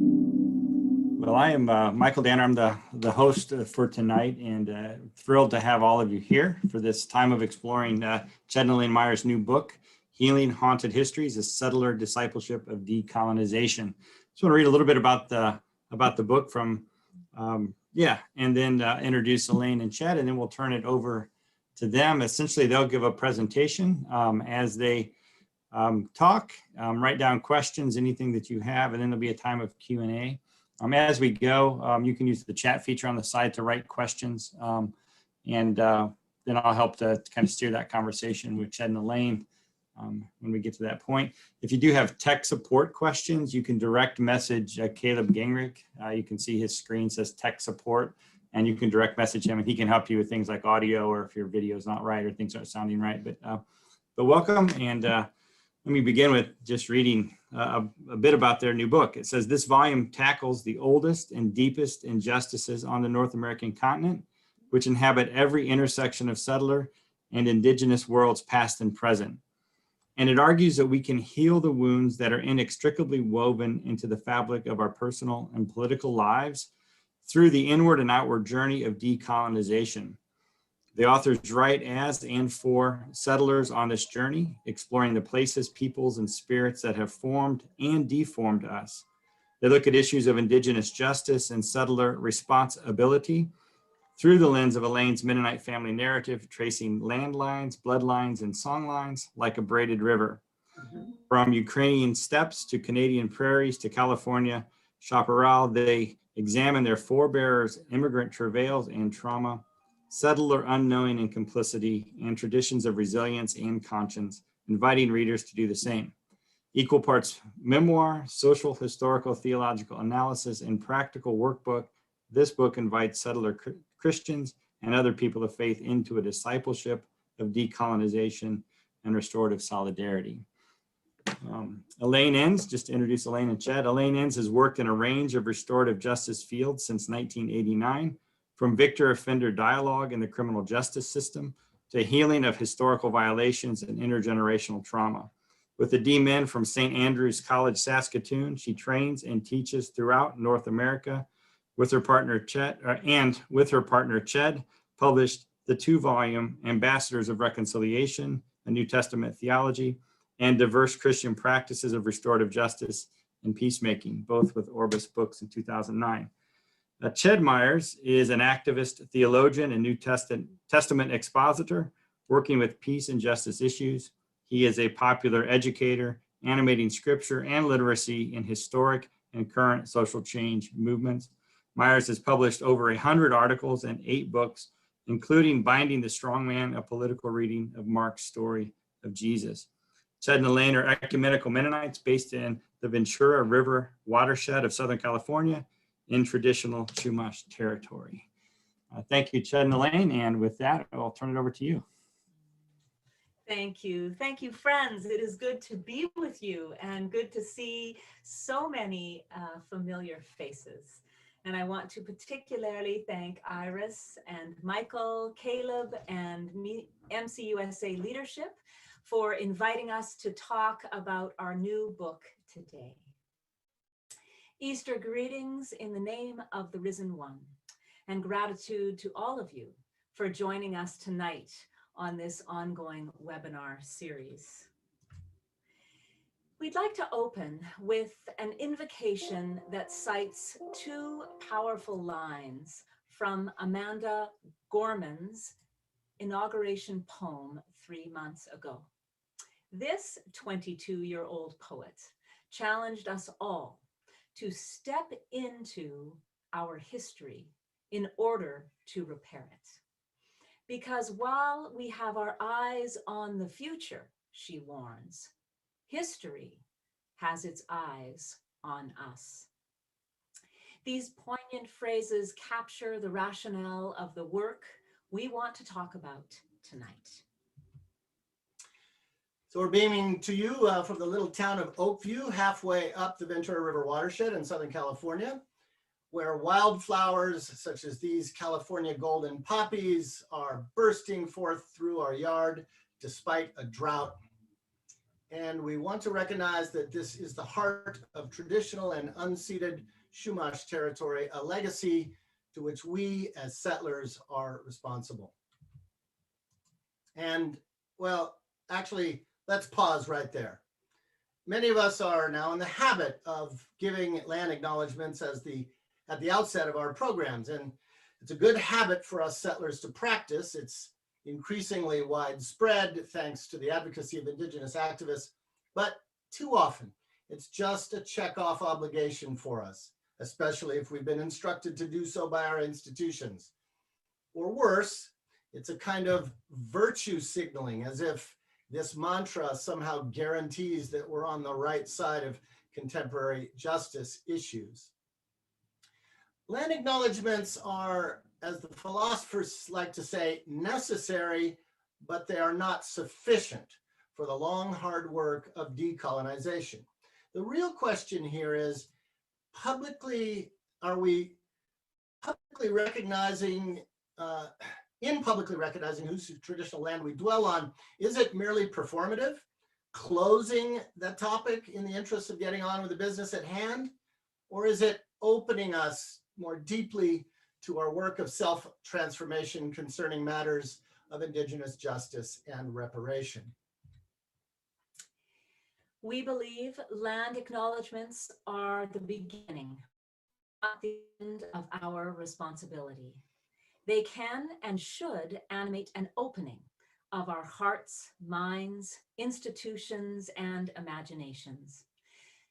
Well, I am Michael Danner. I'm the host for tonight, and thrilled to have all of you here for this time of exploring Ched and Elaine Meyer's new book, Healing Haunted Histories: A Settler Discipleship of Decolonization. Just want to read a little bit about the book from, and then introduce Elaine and Ched, and then we'll turn it over to them. Essentially, they'll give a presentation as they talk, write down questions, anything that you have, and then there'll be a time of Q&A. As we go, you can use the chat feature on the side to write questions, and then I'll help to kind of steer that conversation with Ched and Elaine when we get to that point. If you do have tech support questions, you can direct message Caleb Gingrich. You can see his screen says tech support, and you can direct message him, and he can help you with things like audio, or if your video is not right or things aren't sounding right. But welcome, and let me begin with just reading a bit about their new book. It says, this volume tackles the oldest and deepest injustices on the North American continent, which inhabit every intersection of settler and indigenous worlds past and present. And it argues that we can heal the wounds that are inextricably woven into the fabric of our personal and political lives through the inward and outward journey of decolonization. The authors write as and for settlers on this journey, exploring the places, peoples, and spirits that have formed and deformed us. They look at issues of indigenous justice and settler responsibility through the lens of Elaine's Mennonite family narrative, tracing landlines, bloodlines, and songlines like a braided river. From Ukrainian steppes to Canadian prairies to California chaparral, they examine their forebears' immigrant travails and trauma, settler unknowing and complicity, and traditions of resilience and conscience, inviting readers to do the same. Equal parts memoir, social, historical, theological analysis, and practical workbook, this book invites settler Christians and other people of faith into a discipleship of decolonization and restorative solidarity. Elaine Enns, just to introduce Elaine and Ched, Elaine Enns has worked in a range of restorative justice fields since 1989, from victor offender dialogue in the criminal justice system to healing of historical violations and intergenerational trauma. With the D-Men from St. Andrews College, Saskatoon, she trains and teaches throughout North America. With her partner Ched, published the 2-volume Ambassadors of Reconciliation, a New Testament Theology, and Diverse Christian Practices of Restorative Justice and Peacemaking, both with Orbis Books in 2009. Ched Myers is an activist, theologian, and New Testament expositor working with peace and justice issues. He is a popular educator, animating scripture and literacy in historic and current social change movements. Myers has published over 100 articles and 8 books, including Binding the Strongman, a political reading of Mark's story of Jesus. Ched and Elaine are ecumenical Mennonites based in the Ventura River watershed of Southern California, in traditional Chumash territory. Thank you, Ched and Elaine, and with that, I'll turn it over to you. Thank you. Thank you, friends. It is good to be with you and good to see so many familiar faces. And I want to particularly thank Iris and Michael, Caleb, and MCUSA leadership for inviting us to talk about our new book today. Easter greetings in the name of the Risen One, and gratitude to all of you for joining us tonight on this ongoing webinar series. We'd like to open with an invocation that cites 2 powerful lines from Amanda Gorman's inauguration poem 3 months ago. This 22-year-old poet challenged us all to step into our history in order to repair it. Because while we have our eyes on the future, she warns, history has its eyes on us. These poignant phrases capture the rationale of the work we want to talk about tonight. So we're beaming to you from the little town of Oakview, halfway up the Ventura River watershed in Southern California, where wildflowers such as these California golden poppies are bursting forth through our yard despite a drought. And we want to recognize that this is the heart of traditional and unceded Chumash territory, a legacy to which we as settlers are responsible. And well, actually, let's pause right there. Many of us are now in the habit of giving land acknowledgements at the outset of our programs. And it's a good habit for us settlers to practice. It's increasingly widespread thanks to the advocacy of Indigenous activists, but too often it's just a check-off obligation for us, especially if we've been instructed to do so by our institutions. Or worse, it's a kind of virtue signaling, as if this mantra somehow guarantees that we're on the right side of contemporary justice issues. Land acknowledgements are, as the philosophers like to say, necessary, but they are not sufficient for the long, hard work of decolonization. The real question here is, are we publicly recognizing, publicly recognizing whose traditional land we dwell on? Is it merely performative, closing the topic in the interest of getting on with the business at hand? Or is it opening us more deeply to our work of self-transformation concerning matters of Indigenous justice and reparation? We believe land acknowledgements are the beginning, not the end of our responsibility. They can and should animate an opening of our hearts, minds, institutions, and imaginations,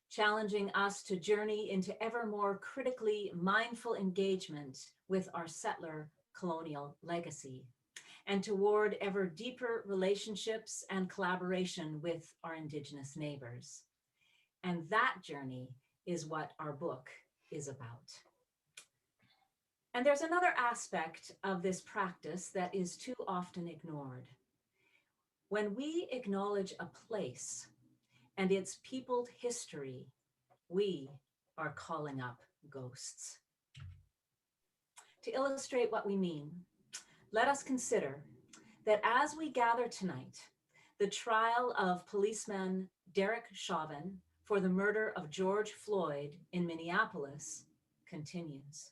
challenging us to journey into ever more critically mindful engagement with our settler colonial legacy, and toward ever deeper relationships and collaboration with our Indigenous neighbors. And that journey is what our book is about. And there's another aspect of this practice that is too often ignored. When we acknowledge a place and its peopled history, we are calling up ghosts. To illustrate what we mean, let us consider that as we gather tonight, the trial of policeman Derek Chauvin for the murder of George Floyd in Minneapolis continues.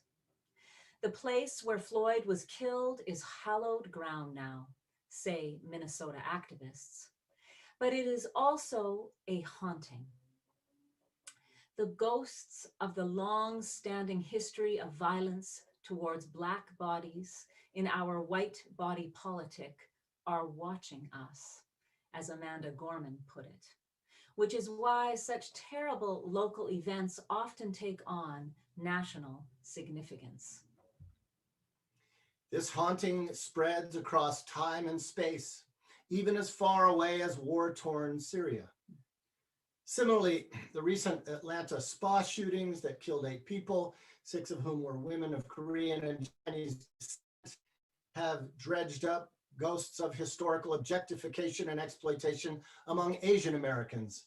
The place where Floyd was killed is hallowed ground now, say Minnesota activists, but it is also a haunting. The ghosts of the long-standing history of violence towards Black bodies in our white body politic are watching us, as Amanda Gorman put it, which is why such terrible local events often take on national significance. This haunting spreads across time and space, even as far away as war-torn Syria. Similarly, the recent Atlanta spa shootings that killed 8 people, 6 of whom were women of Korean and Chinese descent, have dredged up ghosts of historical objectification and exploitation among Asian Americans.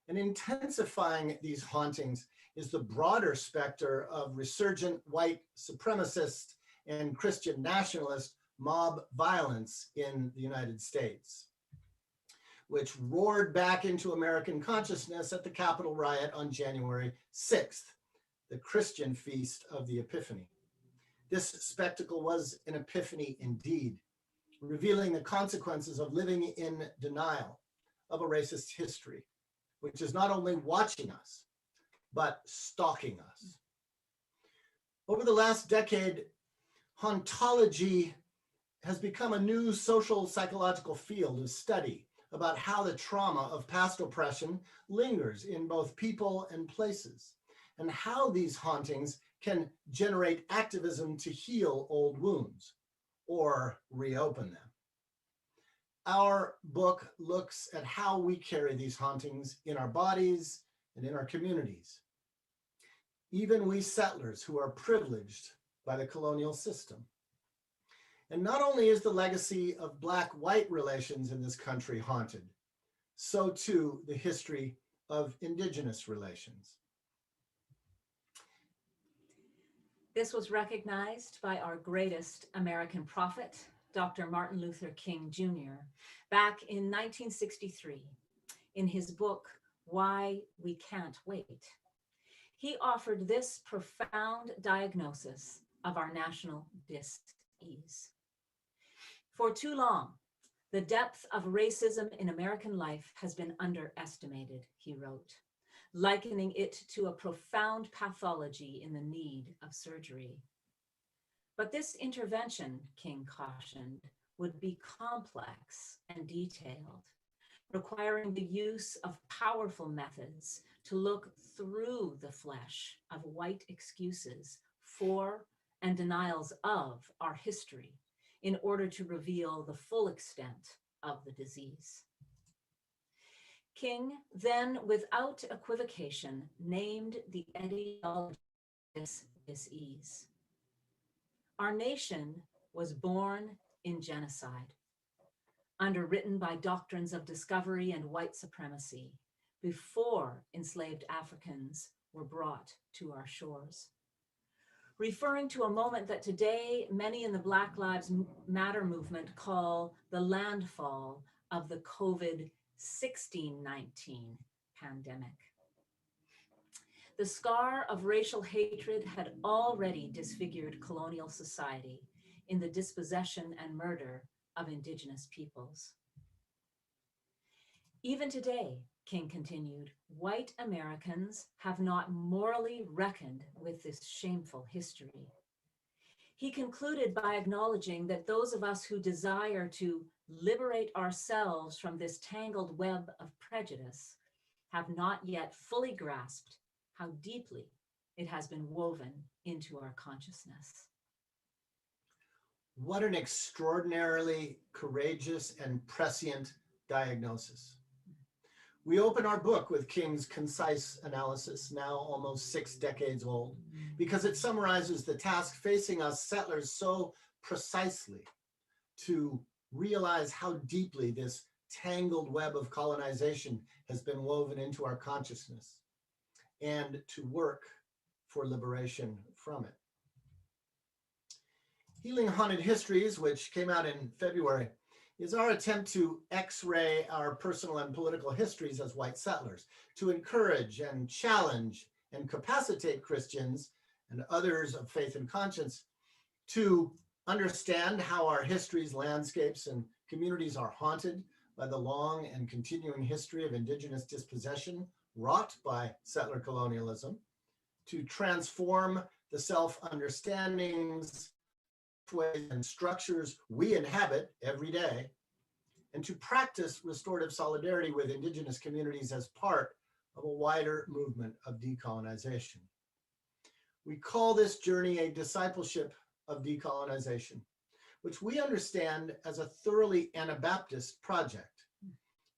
And intensifying these hauntings is the broader specter of resurgent white supremacist and Christian nationalist mob violence in the United States, which roared back into American consciousness at the Capitol riot on January 6th, the Christian feast of the Epiphany. This spectacle was an epiphany indeed, revealing the consequences of living in denial of a racist history, which is not only watching us, but stalking us. Over the last decade, hauntology has become a new social psychological field of study about how the trauma of past oppression lingers in both people and places, and how these hauntings can generate activism to heal old wounds or reopen them. Our book looks at how we carry these hauntings in our bodies and in our communities. Even we settlers who are privileged by the colonial system. And not only is the legacy of Black-white relations in this country haunted, so too the history of Indigenous relations. This was recognized by our greatest American prophet, Dr. Martin Luther King Jr., back in 1963, in his book, Why We Can't Wait. He offered this profound diagnosis of our national dis-ease. For too long, the depth of racism in American life has been underestimated, he wrote, likening it to a profound pathology in the need of surgery. But this intervention, King cautioned, would be complex and detailed, requiring the use of powerful methods to look through the flesh of white excuses for and denials of our history in order to reveal the full extent of the disease. King then, without equivocation, named the etiology of this disease. Our nation was born in genocide, underwritten by doctrines of discovery and white supremacy, before enslaved Africans were brought to our shores. Referring to a moment that today many in the Black Lives Matter movement call the landfall of the COVID-19 pandemic. The scar of racial hatred had already disfigured colonial society in the dispossession and murder of Indigenous peoples. Even today, King continued, white Americans have not morally reckoned with this shameful history. He concluded by acknowledging that those of us who desire to liberate ourselves from this tangled web of prejudice have not yet fully grasped how deeply it has been woven into our consciousness. What an extraordinarily courageous and prescient diagnosis. We open our book with King's concise analysis, now almost 6 decades old, because it summarizes the task facing us settlers so precisely to realize how deeply this tangled web of colonization has been woven into our consciousness and to work for liberation from it. Healing Haunted Histories, which came out in February, is our attempt to x-ray our personal and political histories as white settlers, to encourage and challenge and capacitate Christians and others of faith and conscience to understand how our histories, landscapes, and communities are haunted by the long and continuing history of Indigenous dispossession wrought by settler colonialism, to transform the self-understandings, ways, and structures we inhabit every day, and to practice restorative solidarity with Indigenous communities as part of a wider movement of decolonization. We call this journey a discipleship of decolonization, which we understand as a thoroughly Anabaptist project,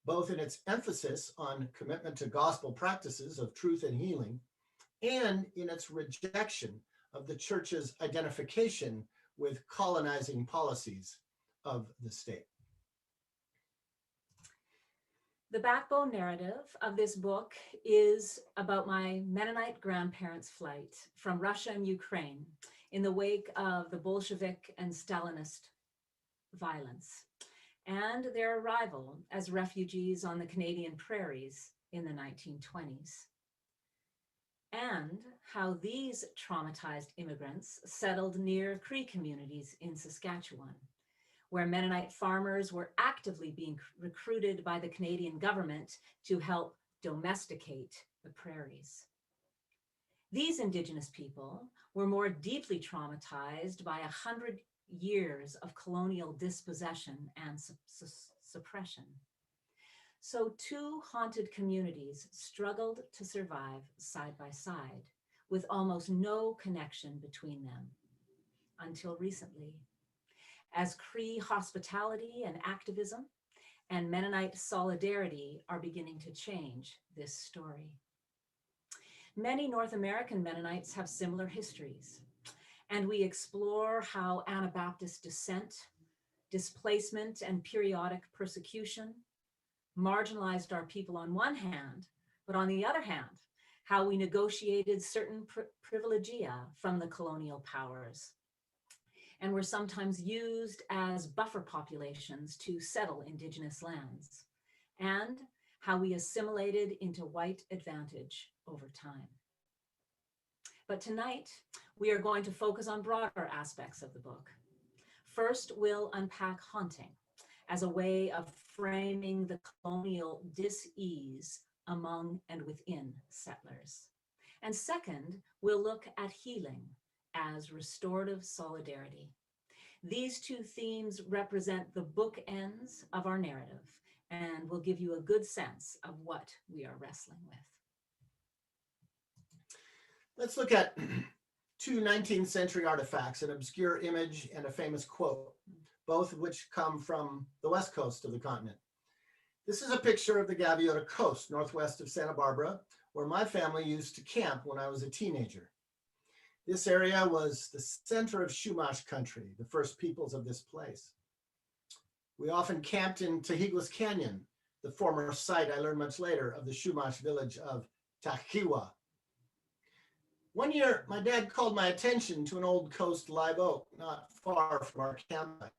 both in its emphasis on commitment to gospel practices of truth and healing, and in its rejection of the church's identification with colonizing policies of the state. The backbone narrative of this book is about my Mennonite grandparents' flight from Russia and Ukraine in the wake of the Bolshevik and Stalinist violence, and their arrival as refugees on the Canadian prairies in the 1920s. And how these traumatized immigrants settled near Cree communities in Saskatchewan, where Mennonite farmers were actively being recruited by the Canadian government to help domesticate the prairies. These Indigenous people were more deeply traumatized by 100 years of colonial dispossession and suppression. So 2 haunted communities struggled to survive side by side with almost no connection between them until recently, as Cree hospitality and activism and Mennonite solidarity are beginning to change this story. Many North American Mennonites have similar histories, and we explore how Anabaptist dissent, displacement, and periodic persecution marginalized our people on one hand, but on the other hand, how we negotiated certain privilegia from the colonial powers and were sometimes used as buffer populations to settle Indigenous lands, and how we assimilated into white advantage over time. But tonight, we are going to focus on broader aspects of the book. First, we'll unpack haunting as a way of framing the colonial dis-ease among and within settlers. And second, we'll look at healing as restorative solidarity. These two themes represent the bookends of our narrative and will give you a good sense of what we are wrestling with. Let's look at two 19th century artifacts, an obscure image and a famous quote, both of which come from the west coast of the continent. This is a picture of the Gaviota Coast, northwest of Santa Barbara, where my family used to camp when I was a teenager. This area was the center of Chumash country, the first peoples of this place. We often camped in Tahiguas Canyon, the former site, I learned much later, of the Chumash village of Taquiwa. One year, my dad called my attention to an old coast live oak not far from our campsite.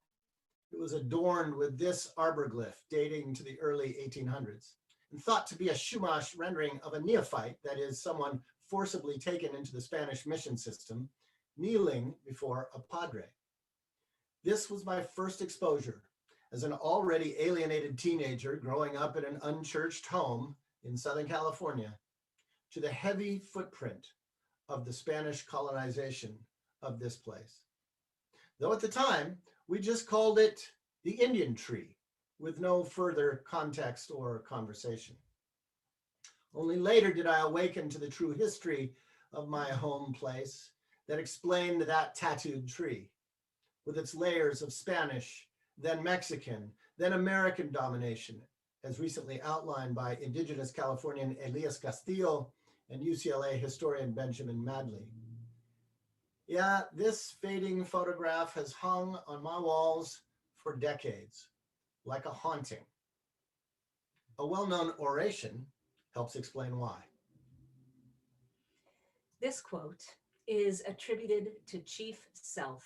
It was adorned with this arbor glyph dating to the early 1800s and thought to be a Chumash rendering of a neophyte, that is, someone forcibly taken into the Spanish mission system, kneeling before a padre. This was my first exposure as an already alienated teenager growing up in an unchurched home in Southern California to the heavy footprint of the Spanish colonization of this place. Though at the time, we just called it the Indian tree with no further context or conversation. Only later did I awaken to the true history of my home place that explained that tattooed tree with its layers of Spanish, then Mexican, then American domination, as recently outlined by Indigenous Californian Elias Castillo and UCLA historian Benjamin Madley. Yeah, this fading photograph has hung on my walls for decades, like a haunting. A well-known oration helps explain why. This quote is attributed to Chief Self,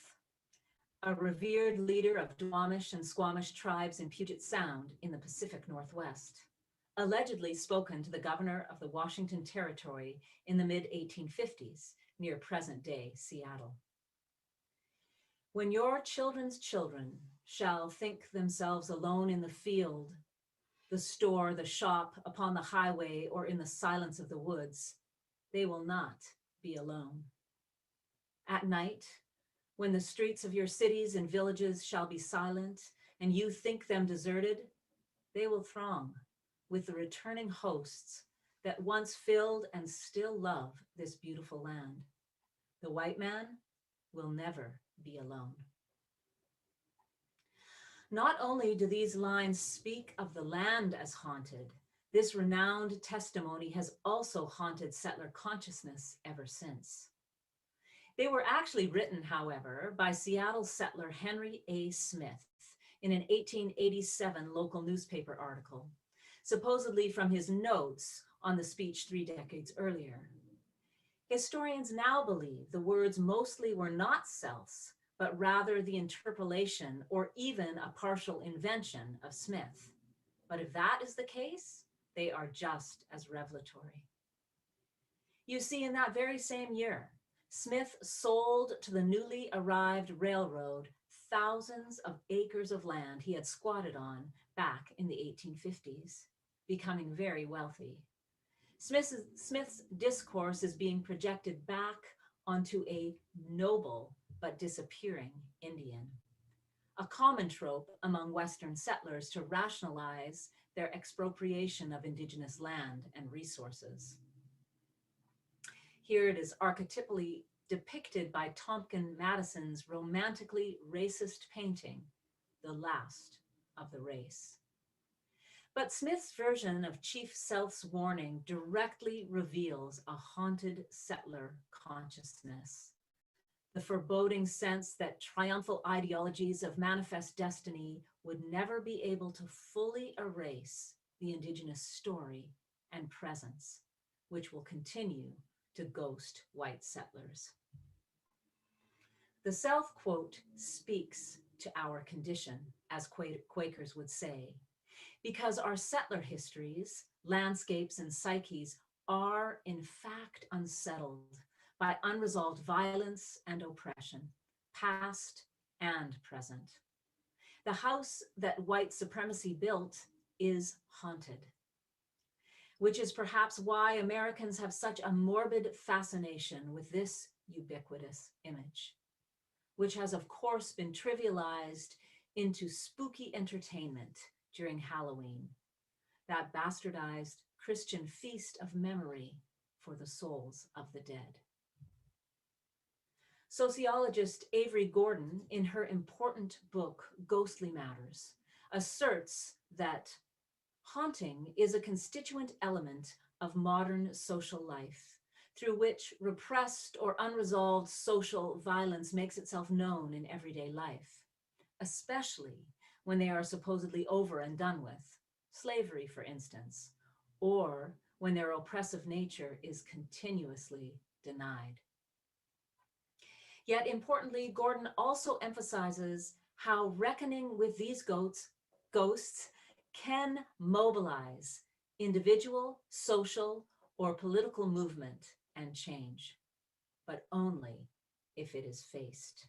a revered leader of Duwamish and Squamish tribes in Puget Sound in the Pacific Northwest, allegedly spoken to the governor of the Washington Territory in the mid-1850s near present-day Seattle. When your children's children shall think themselves alone in the field, the store, the shop, upon the highway, or in the silence of the woods, they will not be alone. At night, when the streets of your cities and villages shall be silent, and you think them deserted, they will throng with the returning hosts that once filled and still love this beautiful land. The white man will never be alone. Not only do these lines speak of the land as haunted, this renowned testimony has also haunted settler consciousness ever since. They were actually written, however, by Seattle settler Henry A. Smith in an 1887 local newspaper article, supposedly from his notes on the speech 3 decades earlier. Historians now believe the words mostly were not Self's, but rather the interpolation or even a partial invention of Smith. But if that is the case, they are just as revelatory. You see, in that very same year, Smith sold to the newly arrived railroad thousands of acres of land he had squatted on back in the 1850s, becoming very wealthy. Smith's discourse is being projected back onto a noble but disappearing Indian, a common trope among Western settlers to rationalize their expropriation of indigenous land and resources. Here it is archetypally depicted by Tompkin Madison's romantically racist painting, The Last of the Race. But Smith's version of Chief Self's warning directly reveals a haunted settler consciousness, the foreboding sense that triumphal ideologies of manifest destiny would never be able to fully erase the indigenous story and presence, which will continue to ghost white settlers. The Self quote speaks to our condition, as Quakers would say, because our settler histories landscapes, and psyches are in fact unsettled by unresolved violence and oppression, past and present. The house that white supremacy built is haunted, which is perhaps why Americans have such a morbid fascination with this ubiquitous image, which has of course been trivialized into spooky entertainment during Halloween, that bastardized Christian feast of memory for the souls of the dead. Sociologist Avery Gordon, in her important book, Ghostly Matters, asserts that haunting is a constituent element of modern social life, through which repressed or unresolved social violence makes itself known in everyday life, especially when they are supposedly over and done with, slavery, for instance, or when their oppressive nature is continuously denied. Yet importantly, Gordon also emphasizes how reckoning with these ghosts can mobilize individual, social, or political movement and change, but only if it is faced.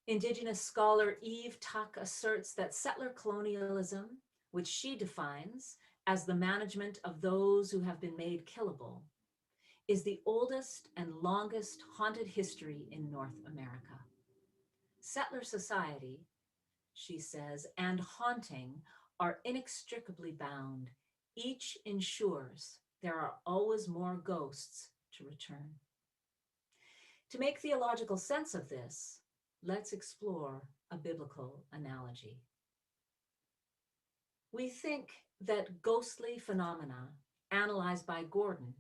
Indigenous scholar Eve Tuck asserts that settler colonialism, which she defines as the management of those who have been made killable, is the oldest and longest haunted history in North America. Settler society, she says, and haunting are inextricably bound. Each ensures there are always more ghosts to return. To make theological sense of this, let's explore a biblical analogy. We think that ghostly phenomena, analyzed by Gordon,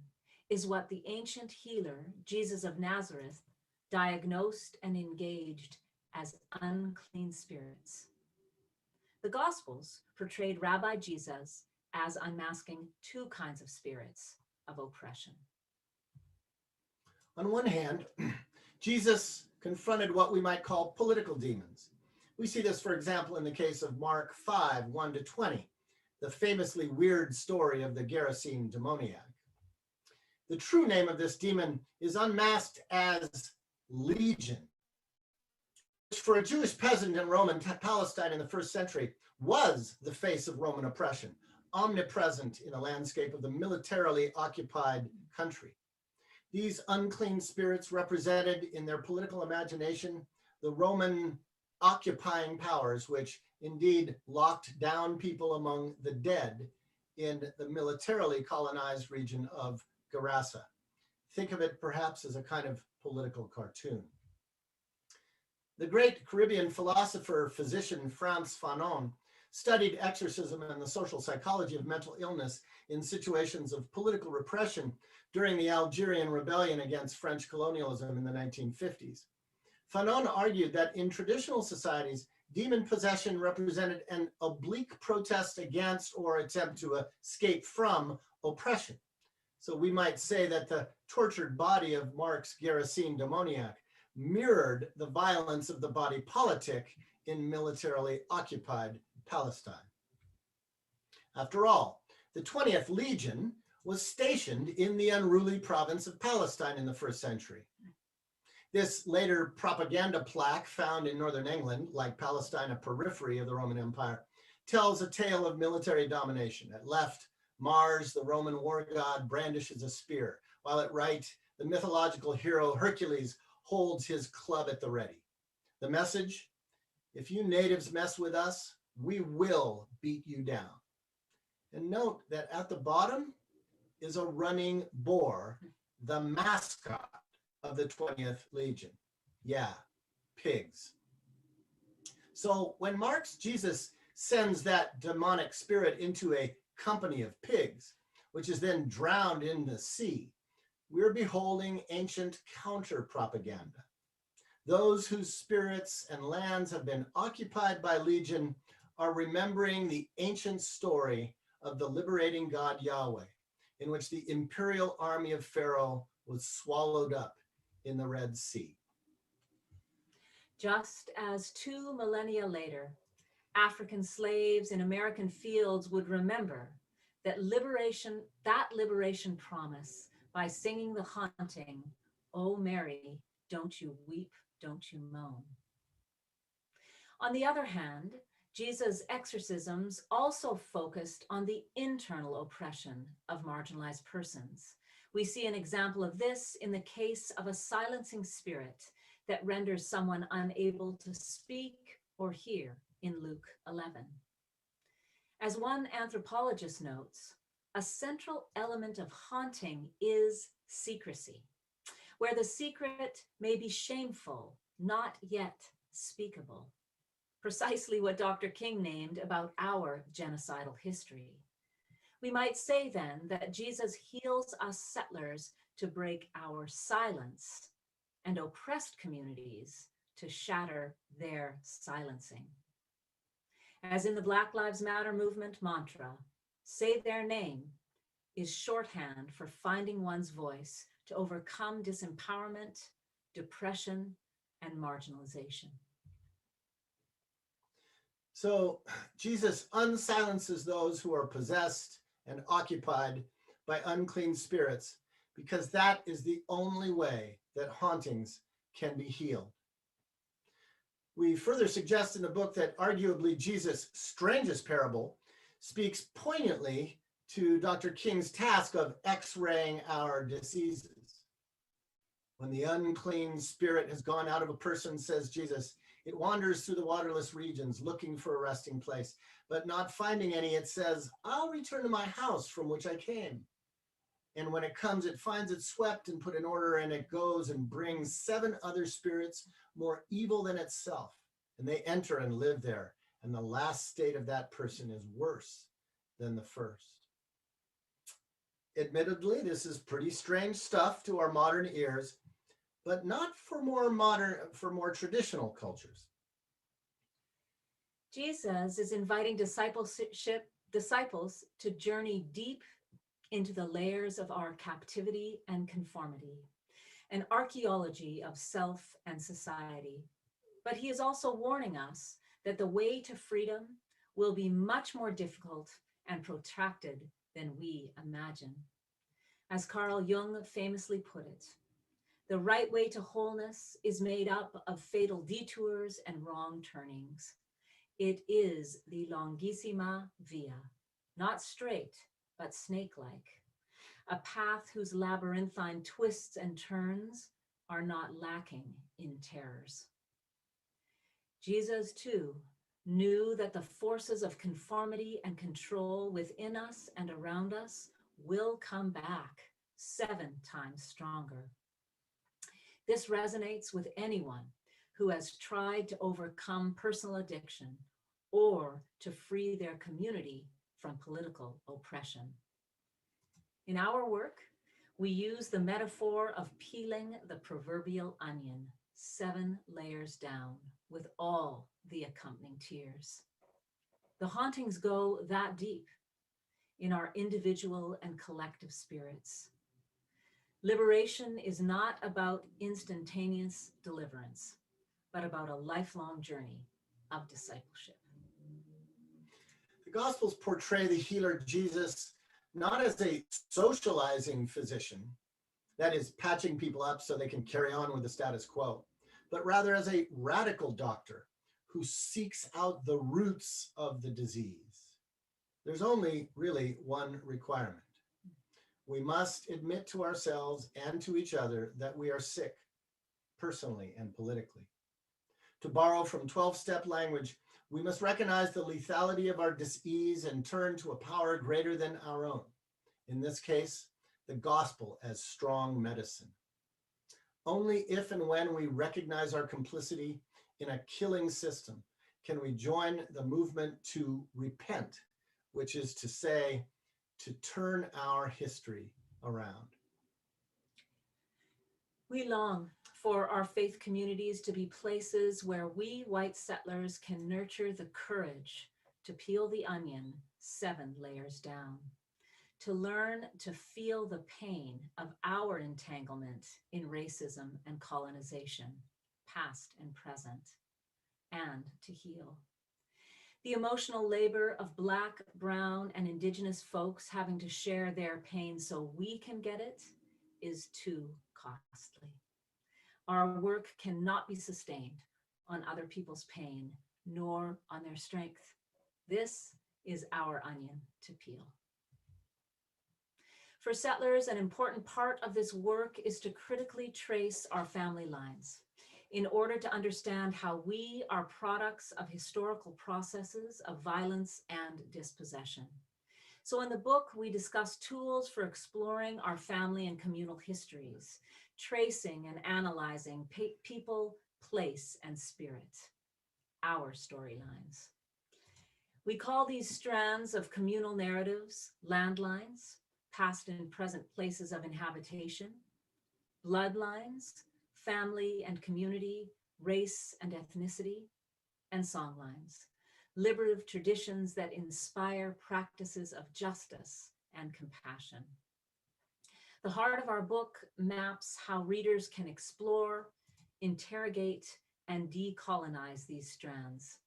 is what the ancient healer, Jesus of Nazareth, diagnosed and engaged as unclean spirits. The Gospels portrayed Rabbi Jesus as unmasking two kinds of spirits of oppression. On one hand, Jesus confronted what we might call political demons. We see this, for example, in the case of Mark 5, 1-20, the famously weird story of the Gerasene demoniac. The true name of this demon is unmasked as Legion, which for a Jewish peasant in Roman Palestine in the first century was the face of Roman oppression, omnipresent in a landscape of the militarily occupied country. These unclean spirits represented in their political imagination the Roman occupying powers, which indeed locked down people among the dead in the militarily colonized region of Gerasa. Think of it perhaps as a kind of political cartoon. The great Caribbean philosopher, physician Frantz Fanon studied exorcism and the social psychology of mental illness in situations of political repression during the Algerian rebellion against French colonialism in the 1950s. Fanon argued that in traditional societies, demon possession represented an oblique protest against or attempt to escape from oppression. So we might say that the tortured body of Mark's Gerasene demoniac mirrored the violence of the body politic in militarily occupied Palestine. After all, the 20th Legion was stationed in the unruly province of Palestine in the first century. This later propaganda plaque found in northern England, like Palestine, a periphery of the Roman Empire, tells a tale of military domination. At left, Mars, the Roman war god, brandishes a spear, while at right, the mythological hero Hercules holds his club at the ready. The message: if you natives mess with us, we will beat you down. And note that at the bottom is a running boar, the mascot of the 20th Legion. Yeah, pigs. So when Mark's Jesus sends that demonic spirit into a company of pigs, which is then drowned in the sea, we're beholding ancient counter-propaganda. Those whose spirits and lands have been occupied by Legion are remembering the ancient story of the liberating God Yahweh, in which the imperial army of Pharaoh was swallowed up in the Red Sea. Just as 2 millennia later, African slaves in American fields would remember that liberation promise by singing the haunting, "O Mary, don't you weep, don't you moan." On the other hand, Jesus' exorcisms also focused on the internal oppression of marginalized persons. We see an example of this in the case of a silencing spirit that renders someone unable to speak or hear in Luke 11. As one anthropologist notes, a central element of haunting is secrecy, where the secret may be shameful, not yet speakable. Precisely what Dr. King named about our genocidal history. We might say then that Jesus heals us settlers to break our silence and oppressed communities to shatter their silencing. As in the Black Lives Matter movement mantra, say their name is shorthand for finding one's voice to overcome disempowerment, depression, and marginalization. So Jesus unsilences those who are possessed and occupied by unclean spirits, because that is the only way that hauntings can be healed. We further suggest in the book that arguably Jesus' strangest parable speaks poignantly to Dr. King's task of x-raying our diseases. When the unclean spirit has gone out of a person, says Jesus, it wanders through the waterless regions looking for a resting place, but not finding any, it says, I'll return to my house from which I came. And when it comes, it finds it swept and put in order, and it goes and brings 7 other spirits more evil than itself. And they enter and live there. And the last state of that person is worse than the first. Admittedly, this is pretty strange stuff to our modern ears, but not for more traditional cultures. Jesus is inviting disciples to journey deep into the layers of our captivity and conformity, an archaeology of self and society. But he is also warning us that the way to freedom will be much more difficult and protracted than we imagine. As Carl Jung famously put it, the right way to wholeness is made up of fatal detours and wrong turnings. It is the longissima via, not straight, but snake-like, a path whose labyrinthine twists and turns are not lacking in terrors. Jesus, too, knew that the forces of conformity and control within us and around us will come back 7 times stronger. This resonates with anyone who has tried to overcome personal addiction or to free their community from political oppression. In our work, we use the metaphor of peeling the proverbial onion 7 layers down with all the accompanying tears. The hauntings go that deep in our individual and collective spirits. Liberation is not about instantaneous deliverance, but about a lifelong journey of discipleship. The Gospels portray the healer Jesus not as a socializing physician, that is, patching people up so they can carry on with the status quo, but rather as a radical doctor who seeks out the roots of the disease. There's only really one requirement. We must admit to ourselves and to each other that we are sick, personally and politically. To borrow from 12-step language, we must recognize the lethality of our disease and turn to a power greater than our own. In this case, the gospel as strong medicine. Only if and when we recognize our complicity in a killing system can we join the movement to repent, which is to say, to turn our history around. We long for our faith communities to be places where we white settlers can nurture the courage to peel the onion 7 layers down, to learn to feel the pain of our entanglement in racism and colonization, past and present, and to heal. The emotional labor of Black, Brown, and Indigenous folks having to share their pain so we can get it is too costly. Our work cannot be sustained on other people's pain, nor on their strength. This is our onion to peel. For settlers, an important part of this work is to critically trace our family lines in order to understand how we are products of historical processes of violence and dispossession. So in the book, we discuss tools for exploring our family and communal histories, tracing and analyzing people, place, and spirit, our storylines. We call these strands of communal narratives landlines, past and present places of inhabitation, bloodlines, family and community, race and ethnicity, and songlines, liberative traditions that inspire practices of justice and compassion. The heart of our book maps how readers can explore, interrogate, and decolonize these strands,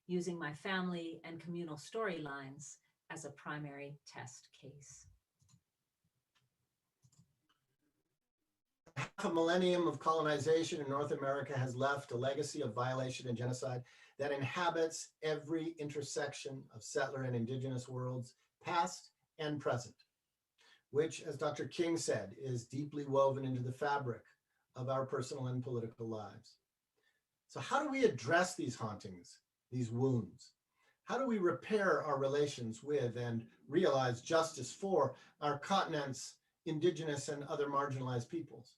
using my family and communal storylines as a primary test case. Half a millennium of colonization in North America has left a legacy of violation and genocide that inhabits every intersection of settler and indigenous worlds, past and present, which, as Dr. King said, is deeply woven into the fabric of our personal and political lives. So how do we address these hauntings, these wounds? How do we repair our relations with and realize justice for our continent's indigenous and other marginalized peoples?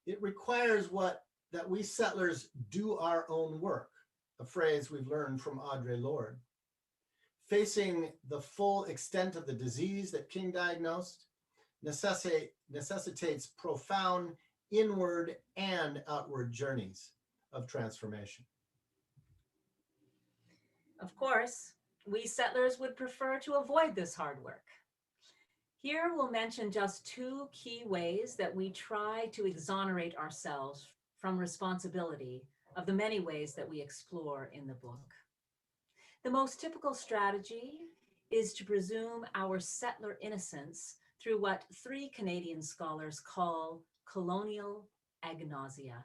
It requires that we settlers do our own work, a phrase we've learned from Audre Lorde. Facing the full extent of the disease that King diagnosed necessitates profound inward and outward journeys of transformation. Of course, we settlers would prefer to avoid this hard work. Here we'll mention just two key ways that we try to exonerate ourselves from responsibility of the many ways that we explore in the book. The most typical strategy is to presume our settler innocence through what three Canadian scholars call colonial agnosia.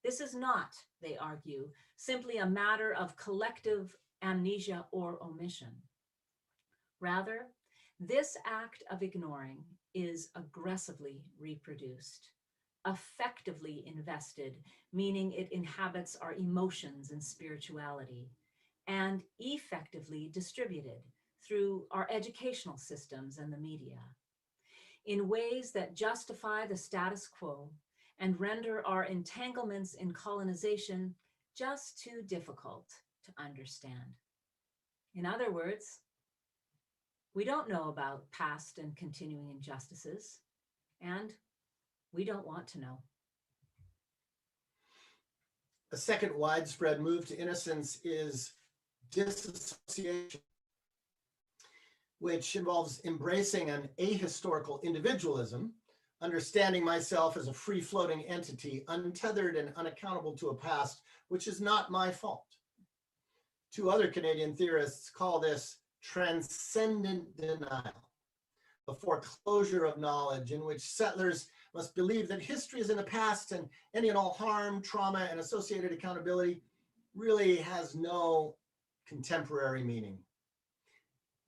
This is not, they argue, simply a matter of collective amnesia or omission. Rather, this act of ignoring is aggressively reproduced, effectively invested, meaning it inhabits our emotions and spirituality, and effectively distributed through our educational systems and the media, in ways that justify the status quo and render our entanglements in colonization just too difficult to understand. In other words, we don't know about past and continuing injustices, and we don't want to know. A second widespread move to innocence is disassociation, which involves embracing an ahistorical individualism, understanding myself as a free-floating entity, untethered and unaccountable to a past which is not my fault. Two other Canadian theorists call this transcendent denial, a foreclosure of knowledge in which settlers must believe that history is in the past and any and all harm, trauma, and associated accountability really has no contemporary meaning.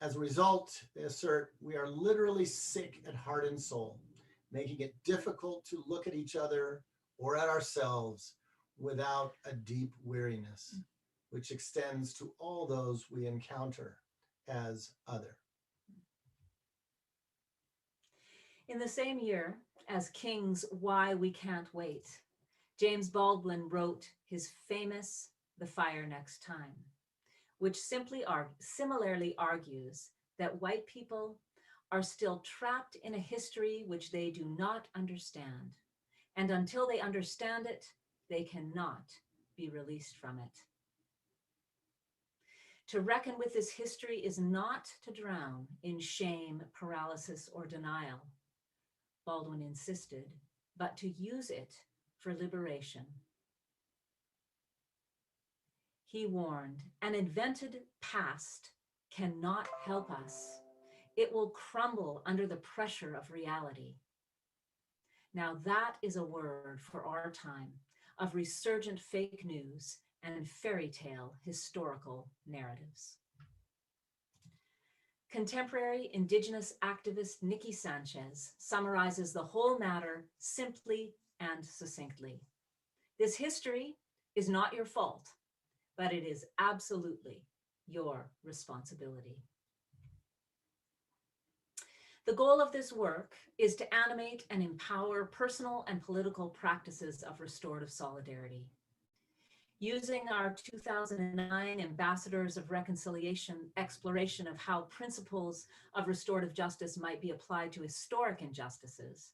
As a result, they assert, we are literally sick at heart and soul, making it difficult to look at each other or at ourselves without a deep weariness, which extends to all those we encounter as other. In the same year as King's Why We Can't Wait, James Baldwin wrote his famous The Fire Next Time, which similarly argues that white people are still trapped in a history which they do not understand, and until they understand it, they cannot be released from it. To reckon with this history is not to drown in shame, paralysis, or denial, Baldwin insisted, but to use it for liberation. He warned, an invented past cannot help us. It will crumble under the pressure of reality. Now that is a word for our time of resurgent fake news and fairy tale historical narratives. Contemporary Indigenous activist Nikki Sanchez summarizes the whole matter simply and succinctly. This history is not your fault, but it is absolutely your responsibility. The goal of this work is to animate and empower personal and political practices of restorative solidarity. Using our 2009 Ambassadors of Reconciliation exploration of how principles of restorative justice might be applied to historic injustices,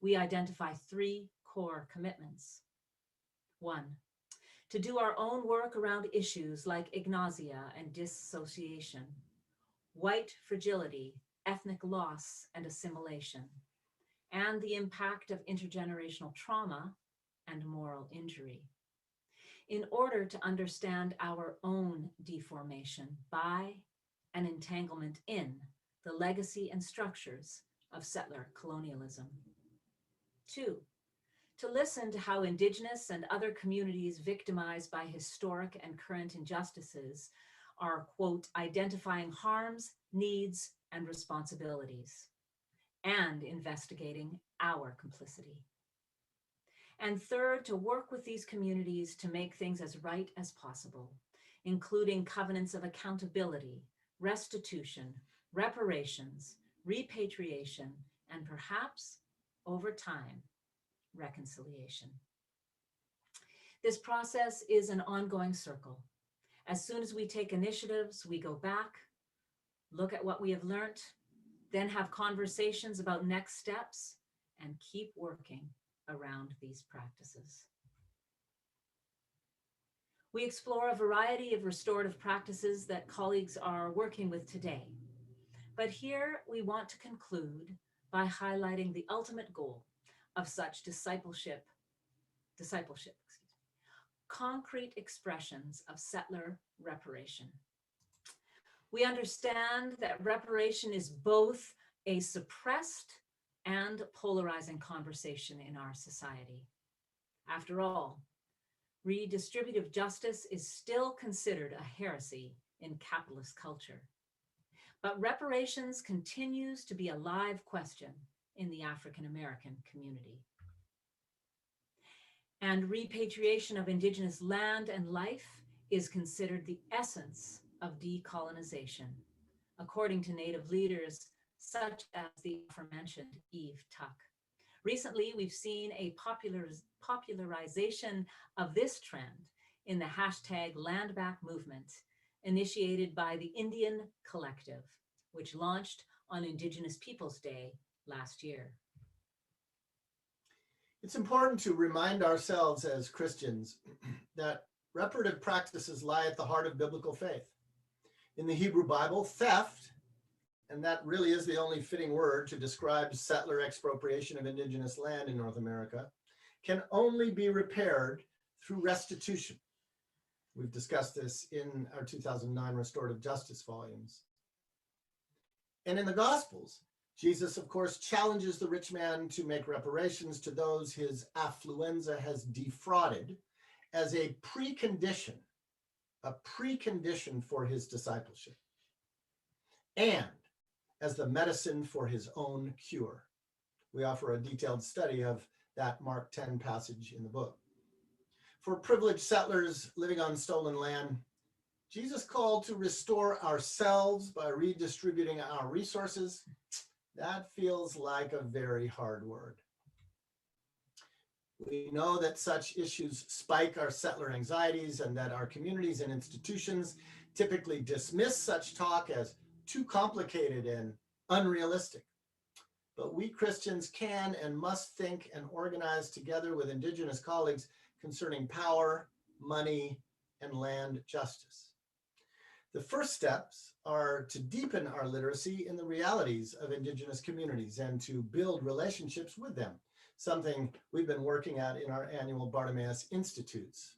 we identify 3 core commitments. 1, to do our own work around issues like agnosia and dissociation, white fragility, ethnic loss and assimilation, and the impact of intergenerational trauma and moral injury, in order to understand our own deformation by and entanglement in the legacy and structures of settler colonialism. 2, to listen to how Indigenous and other communities victimized by historic and current injustices are, quote, identifying harms, needs, and responsibilities, and investigating our complicity. And 3rd, to work with these communities to make things as right as possible, including covenants of accountability, restitution, reparations, repatriation, and perhaps, over time, reconciliation. This process is an ongoing circle. As soon as we take initiatives, we go back, look at what we have learned, then have conversations about next steps, and keep working around these practices. We explore a variety of restorative practices that colleagues are working with today. But here we want to conclude by highlighting the ultimate goal of such discipleship, concrete expressions of settler reparation. We understand that reparation is both a suppressed and polarizing conversation in our society. After all, redistributive justice is still considered a heresy in capitalist culture. But reparations continues to be a live question in the African American community. And repatriation of Indigenous land and life is considered the essence of decolonization, according to Native leaders such as the aforementioned Eve Tuck. Recently, we've seen a popularization of this trend in the hashtag #LandBack movement, initiated by the Indian Collective, which launched on Indigenous Peoples Day last year. It's important to remind ourselves as Christians that reparative practices lie at the heart of biblical faith. In the Hebrew Bible, theft, and that really is the only fitting word to describe settler expropriation of indigenous land in North America, can only be repaired through restitution. We've discussed this in our 2009 Restorative Justice volumes. And in the Gospels, Jesus, of course, challenges the rich man to make reparations to those his affluenza has defrauded as a precondition for his discipleship, and as the medicine for his own cure. We offer a detailed study of that Mark 10 passage in the book. For privileged settlers living on stolen land, Jesus called to restore ourselves by redistributing our resources. That feels like a very hard word. We know that such issues spike our settler anxieties and that our communities and institutions typically dismiss such talk as too complicated and unrealistic. But we Christians can and must think and organize together with Indigenous colleagues concerning power, money, and land justice. The first steps are to deepen our literacy in the realities of Indigenous communities and to build relationships with them, something we've been working at in our annual Bartimaeus Institutes.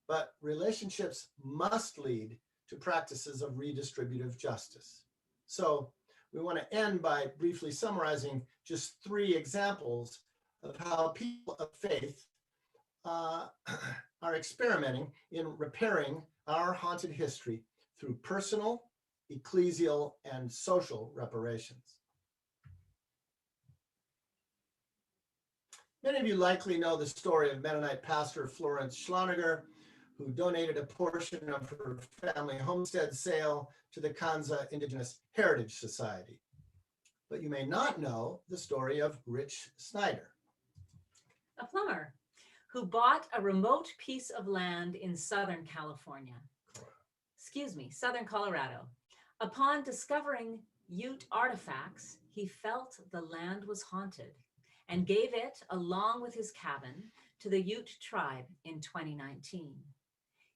but relationships must lead to practices of redistributive justice. So we want to end by briefly summarizing just 3 examples of how people of faith are experimenting in repairing our haunted history through personal, ecclesial, and social reparations. Many of you likely know the story of Mennonite pastor Florence Schloniger, who donated a portion of her family homestead sale to the Kanza Indigenous Heritage Society. But you may not know the story of Rich Snyder, A plumber who bought a remote piece of land in Southern California. Southern Colorado. Upon discovering Ute artifacts, he felt the land was haunted and gave it, along with his cabin, to the Ute tribe in 2019.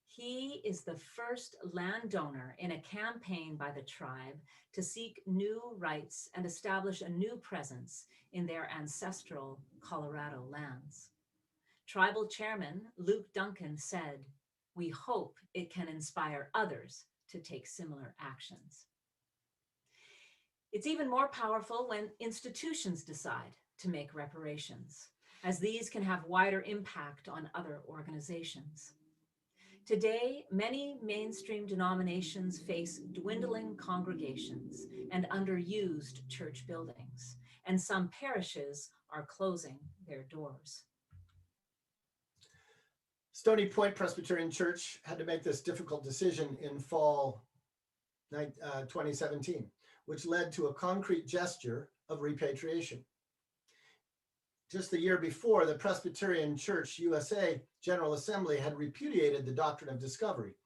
He is the first landowner in a campaign by the tribe to seek new rights and establish a new presence in their ancestral Colorado lands. Tribal Chairman Luke Duncan said, "We hope it can inspire others to take similar actions." It's even more powerful when institutions decide to make reparations, as these can have wider impact on other organizations. Today, many mainstream denominations face dwindling congregations and underused church buildings, and some parishes are closing their doors. Stony Point Presbyterian Church had to make this difficult decision in fall 2017, which led to a concrete gesture of repatriation. Just the year before, the Presbyterian Church USA General Assembly had repudiated the doctrine of discovery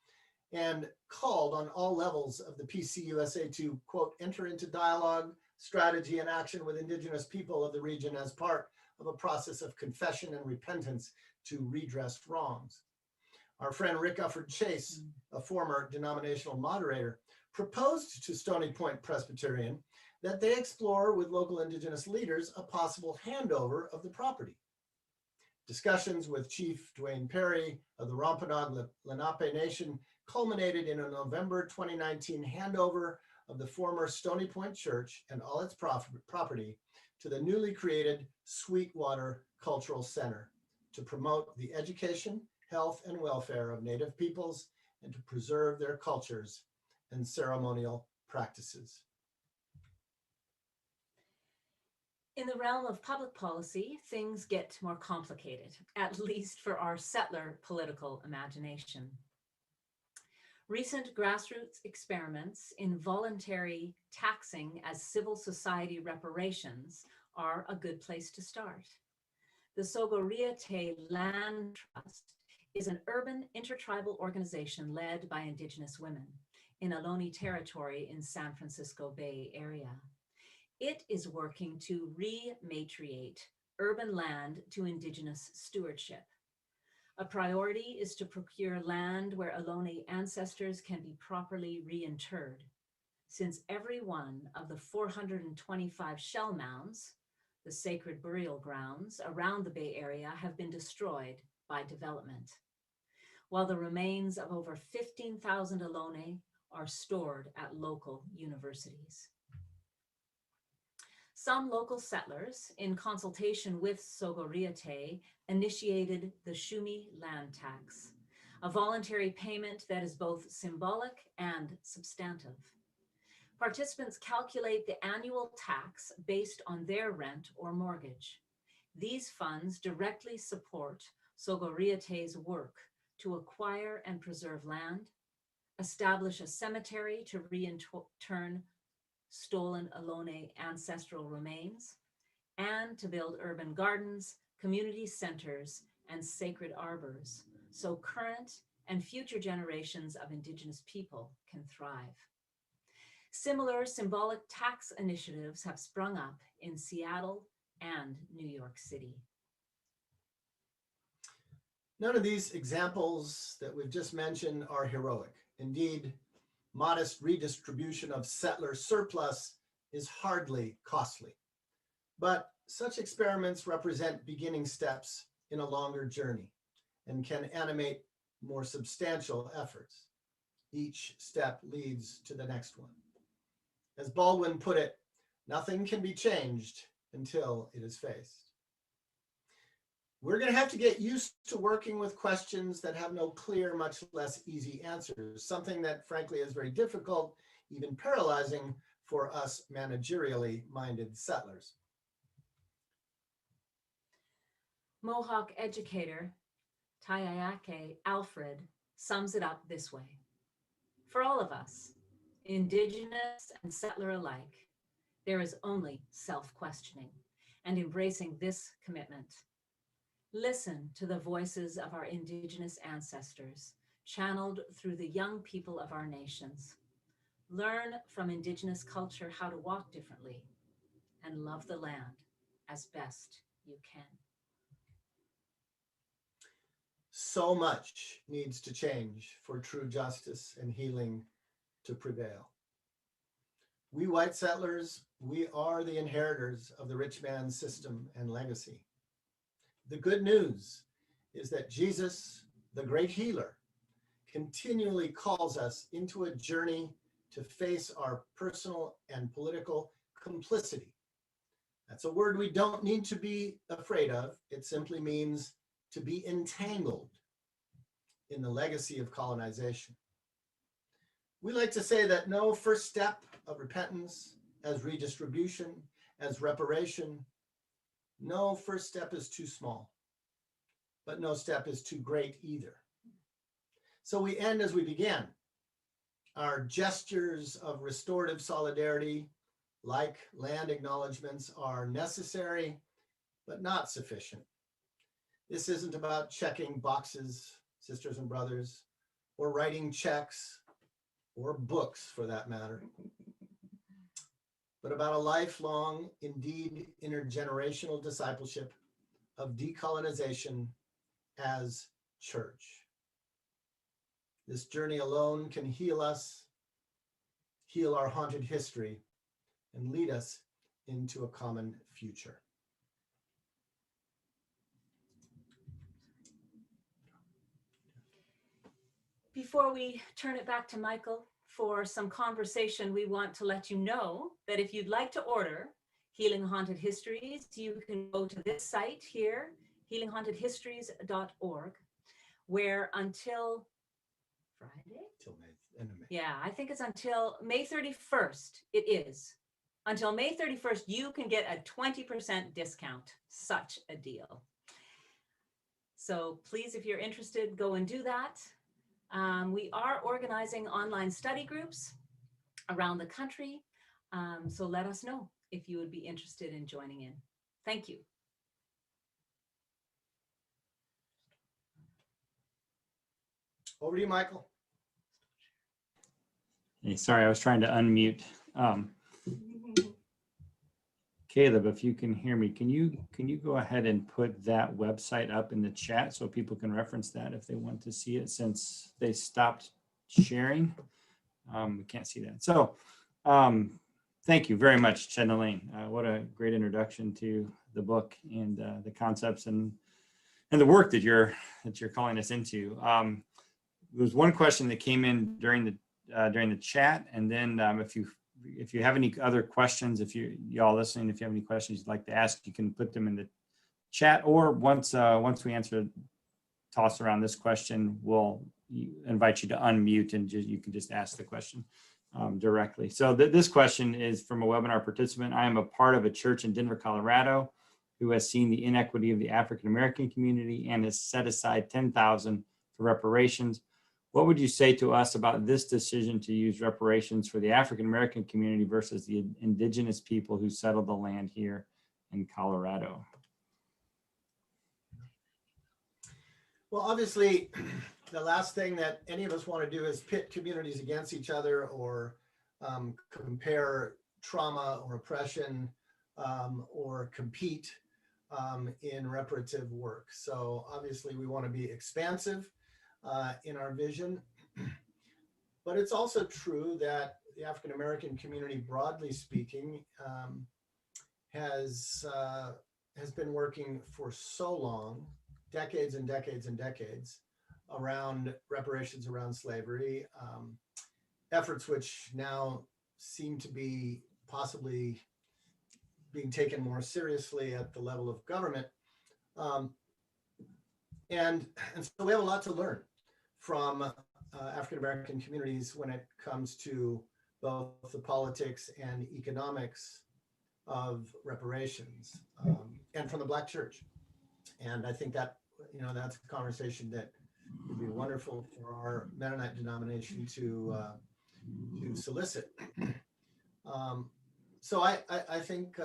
and called on all levels of the PCUSA to, quote, enter into dialogue, strategy, and action with Indigenous people of the region as part of a process of confession and repentance to redress wrongs. Our friend Rick Ufford Chase, a former denominational moderator, proposed to Stony Point Presbyterian that they explore with local Indigenous leaders a possible handover of the property. Discussions with Chief Dwayne Perry of the Wampanoag Lenape Nation culminated in a November 2019 handover of the former Stony Point Church and all its property to the newly created Sweetwater Cultural Center to promote the education, health, and welfare of Native peoples and to preserve their cultures and ceremonial practices. In the realm of public policy, things get more complicated, at least for our settler political imagination. Recent grassroots experiments in voluntary taxing as civil society reparations are a good place to start. The Sogoriate Land Trust is an urban intertribal organization led by Indigenous women in Ohlone territory in San Francisco Bay Area. It is working to rematriate urban land to Indigenous stewardship. A priority is to procure land where Ohlone ancestors can be properly reinterred, since every one of the 425 shell mounds, the sacred burial grounds around the Bay Area, have been destroyed by development, while the remains of over 15,000 Ohlone are stored at local universities. Some local settlers, in consultation with Sogoriate, initiated the Shumi Land Tax, a voluntary payment that is both symbolic and substantive. Participants calculate the annual tax based on their rent or mortgage. These funds directly support Sogoriate's work to acquire and preserve land, establish a cemetery to return stolen Ohlone ancestral remains, and to build urban gardens, community centers, and sacred arbors, so current and future generations of Indigenous people can thrive. Similar symbolic tax initiatives have sprung up in Seattle and New York City. None of these examples that we've just mentioned are heroic. Indeed, modest redistribution of settler surplus is hardly costly. But such experiments represent beginning steps in a longer journey and can animate more substantial efforts. Each step leads to the next one. As Baldwin put it, nothing can be changed until it is faced. We're going to have to get used to working with questions that have no clear, much less easy answers, something that frankly is very difficult, even paralyzing for us managerially minded settlers. Mohawk educator Taiayake Alfred sums it up this way. For all of us, Indigenous and settler alike, there is only self-questioning and embracing this commitment. Listen to the voices of our Indigenous ancestors, channeled through the young people of our nations. Learn from Indigenous culture how to walk differently and love the land as best you can. So much needs to change for true justice and healing to prevail. We white settlers, we are the inheritors of the rich man's system and legacy. The good news is that Jesus, the great healer, continually calls us into a journey to face our personal and political complicity. That's a word we don't need to be afraid of. It simply means to be entangled in the legacy of colonization. We like to say that no first step of repentance as redistribution, as reparation, no first step is too small, but no step is too great either. So we end as we began. Our gestures of restorative solidarity, like land acknowledgements, are necessary, but not sufficient. This isn't about checking boxes, sisters and brothers, or writing checks, or books for that matter, but about a lifelong, indeed intergenerational discipleship of decolonization as church. This journey alone can heal us, heal our haunted history, and lead us into a common future. Before we turn it back to Michael for some conversation, we want to let you know that if you'd like to order Healing Haunted Histories, you can go to this site here, healinghauntedhistories.org, where until Friday? Till end of May. Yeah, I think it's until May 31st. It is. Until May 31st, you can get a 20% discount. Such a deal. So please, if you're interested, go and do that. We are organizing online study groups around the country. So let us know if you would be interested in joining in. Thank you. Over to you, Michael. Hey, sorry, I was trying to unmute. Caleb, if you can hear me, can you go ahead and put that website up in the chat so people can reference that if they want to see it, since they stopped sharing? We can't see that. So thank you very much, Chennaline. What a great introduction to the book and the concepts and the work that you're calling us into. There was one question that came in during the chat, and then if you have any other questions, if y'all listening, if you have any questions you'd like to ask, you can put them in the chat, or once we toss around this question, we'll invite you to unmute and you can just ask the question directly. So this question is from a webinar participant. I am a part of a church in Denver, Colorado, who has seen the inequity of the African American community and has set aside $10,000 for reparations. What would you say to us about this decision to use reparations for the African American community versus the indigenous people who settled the land here in Colorado? Well, obviously, the last thing that any of us want to do is pit communities against each other or compare trauma or oppression or compete in reparative work. So obviously, we want to be expansive in our vision, but it's also true that the African American community, broadly speaking, has been working for so long, decades and decades and decades, around reparations around slavery, efforts which now seem to be possibly being taken more seriously at the level of government. And so we have a lot to learn from African-American communities when it comes to both the politics and economics of reparations, and from the Black church. And I think that, that's a conversation that would be wonderful for our Mennonite denomination to solicit. So I think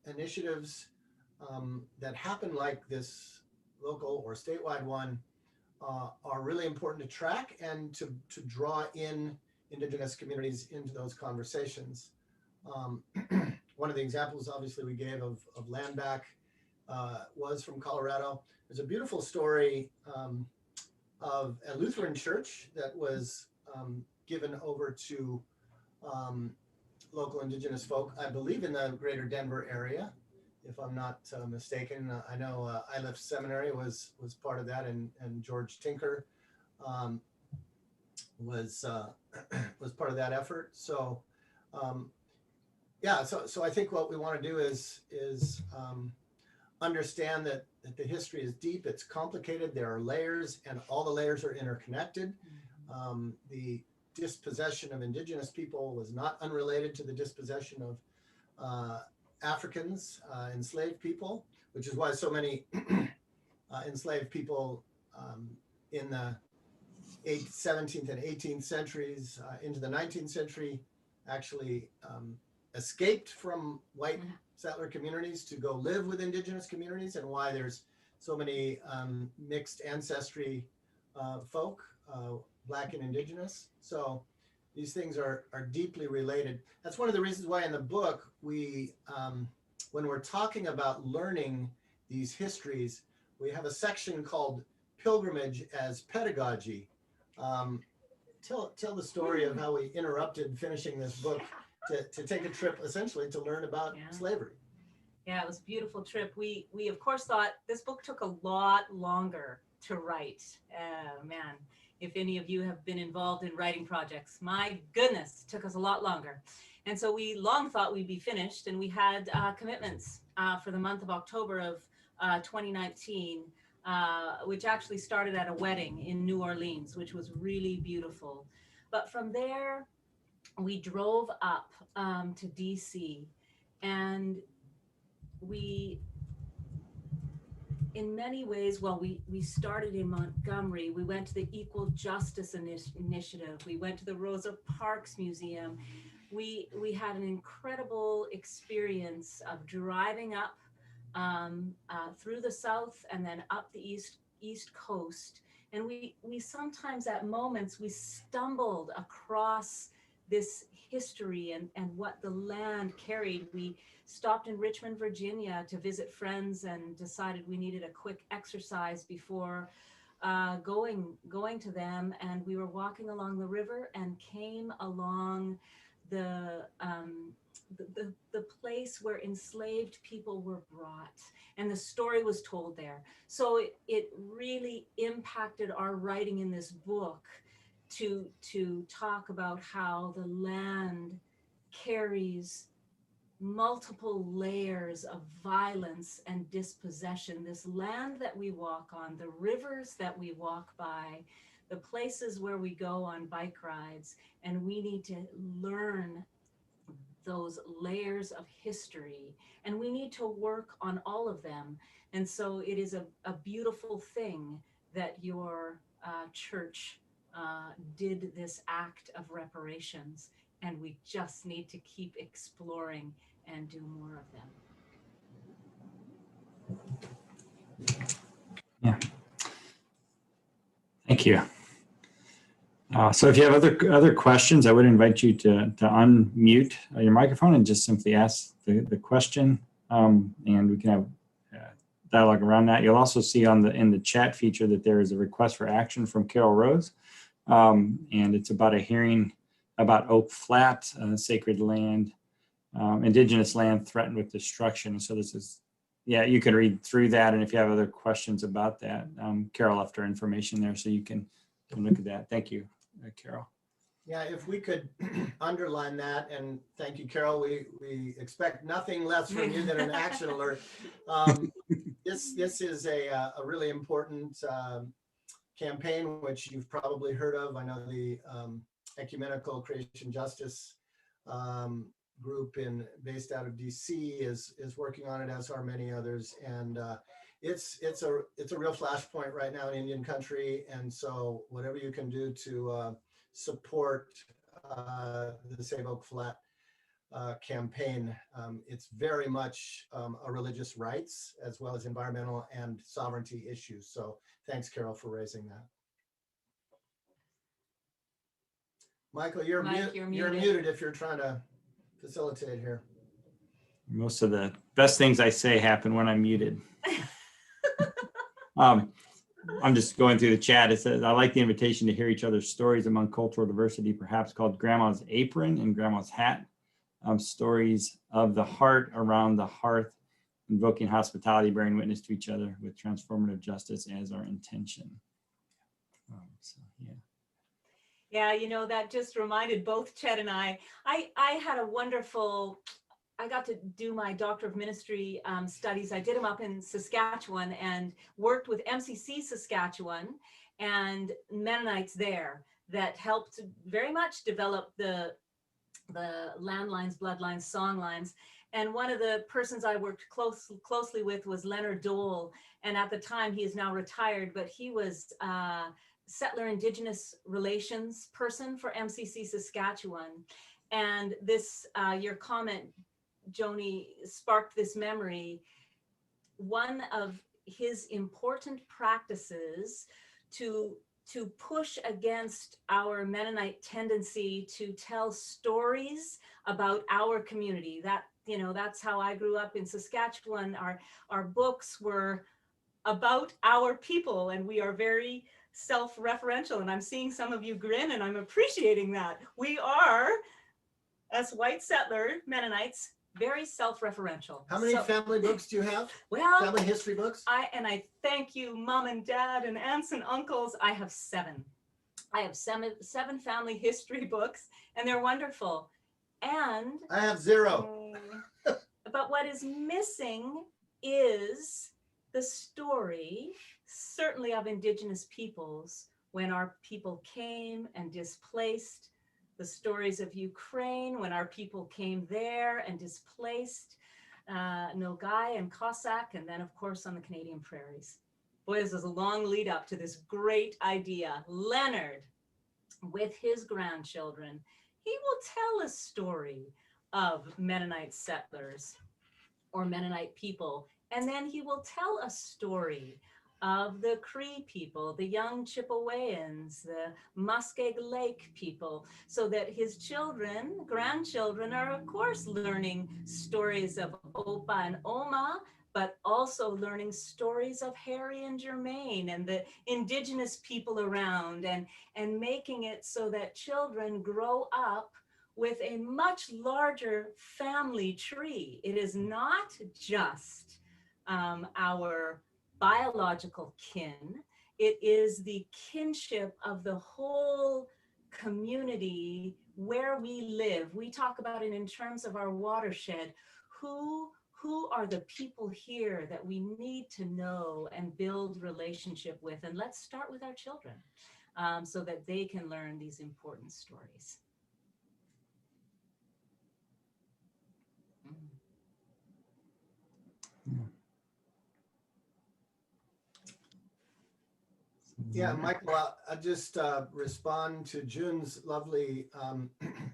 initiatives that happen like this local or statewide one are really important to track and to draw in Indigenous communities into those conversations. One of the examples, obviously, we gave of land back was from Colorado. There's a beautiful story of a Lutheran church that was given over to local Indigenous folk, I believe in the greater Denver area, if I'm not mistaken. I know Iliff Seminary was part of that, and George Tinker was part of that effort. So yeah, so I think what we want to do is understand that the history is deep, it's complicated, there are layers, and all the layers are interconnected. The dispossession of Indigenous people was not unrelated to the dispossession of Africans, enslaved people, which is why so many enslaved people in the 17th and 18th centuries into the 19th century actually escaped from white settler communities to go live with Indigenous communities, and why there's so many mixed ancestry folk, Black and Indigenous. So these things are deeply related. That's one of the reasons why in the book we, when we're talking about learning these histories, we have a section called Pilgrimage as Pedagogy. Tell the story of how we interrupted finishing this book to take a trip essentially to learn about slavery. Yeah, it was a beautiful trip. We of course thought this book took a lot longer to write. Man, if any of you have been involved in writing projects, my goodness, it took us a lot longer. And so we long thought we'd be finished, and we had commitments for the month of October of 2019, which actually started at a wedding in New Orleans, which was really beautiful. But from there, we drove up to DC, and we, in many ways, well, we started in Montgomery. We went to the Equal Justice Initiative. We went to the Rosa Parks Museum. We had an incredible experience of driving up through the South and then up the East Coast. And we sometimes at moments we stumbled across this history and what the land carried. We stopped in Richmond, Virginia to visit friends and decided we needed a quick exercise before going to them. And we were walking along the river and came along the place where enslaved people were brought, and the story was told there. So it really impacted our writing in this book to talk about how the land carries multiple layers of violence and dispossession. This land that we walk on, the rivers that we walk by, the places where we go on bike rides, and we need to learn those layers of history, and we need to work on all of them. And so it is a beautiful thing that your church did this act of reparations, and we just need to keep exploring and do more of them. Yeah. Thank you. So if you have other questions, I would invite you to unmute your microphone and just simply ask the question, and we can have dialogue around that. You'll also see in the chat feature that there is a request for action from Carol Rose, and it's about a hearing about Oak Flat, sacred land, Indigenous land threatened with destruction. And so this is yeah, you can read through that. And if you have other questions about that, Carol left her information there so you can look at that. Thank you, Carol. Yeah, if we could underline that, and thank you, Carol. We expect nothing less from you than an action alert. This is a really important campaign, which you've probably heard of. I know the Ecumenical Creation Justice group based out of DC is working on it, as are many others, and it's a real flashpoint right now in Indian country. And so whatever you can do to support the Save Oak Flat campaign, it's very much a religious rights as well as environmental and sovereignty issues. So thanks, Carol, for raising that. Michael, you're muted if you're trying to facilitate here. Most of the best things I say happen when I'm muted. I'm just going through the chat. It says, I like the invitation to hear each other's stories among cultural diversity, perhaps called Grandma's Apron and Grandma's Hat. Stories of the heart around the hearth, invoking hospitality, bearing witness to each other with transformative justice as our intention. So, yeah. Yeah, you know, that just reminded both Chet and I had a wonderful, I got to do my Doctor of Ministry studies. I did them up in Saskatchewan and worked with MCC Saskatchewan and Mennonites there that helped very much develop the landlines, bloodlines, songlines. And one of the persons I worked closely with was Leonard Dole. And at the time, he is now retired, but he was settler Indigenous relations person for MCC Saskatchewan. And this, your comment, Joni, sparked this memory. One of his important practices to push against our Mennonite tendency to tell stories about our community. That, you know, that's how I grew up in Saskatchewan. Our books were about our people, and we are very self-referential. And I'm seeing some of you grin, and I'm appreciating that. We are, as white settler Mennonites, very self-referential. How many family books do you have? Well, family history books? I thank you, Mom and Dad and aunts and uncles. I have 7. I have seven family history books, and they're wonderful. And I have 0. But what is missing is the story, certainly of Indigenous peoples, when our people came and displaced, the stories of Ukraine, when our people came there and displaced Nogai and Cossack, and then of course on the Canadian prairies. Boy, this is a long lead up to this great idea. Leonard, with his grandchildren, he will tell a story of Mennonite settlers or Mennonite people, and then he will tell a story of the Cree people, the young Chippewyans, the Muskeg Lake people, so that his children, grandchildren, are of course learning stories of Opa and Oma, but also learning stories of Harry and Germain and the Indigenous people around, and making it so that children grow up with a much larger family tree. It is not just our biological kin, it is the kinship of the whole community where we live. We talk about it in terms of our watershed. Who are the people here that we need to know and build relationship with? And let's start with our children so that they can learn these important stories. Yeah, Michael, I'll just respond to June's lovely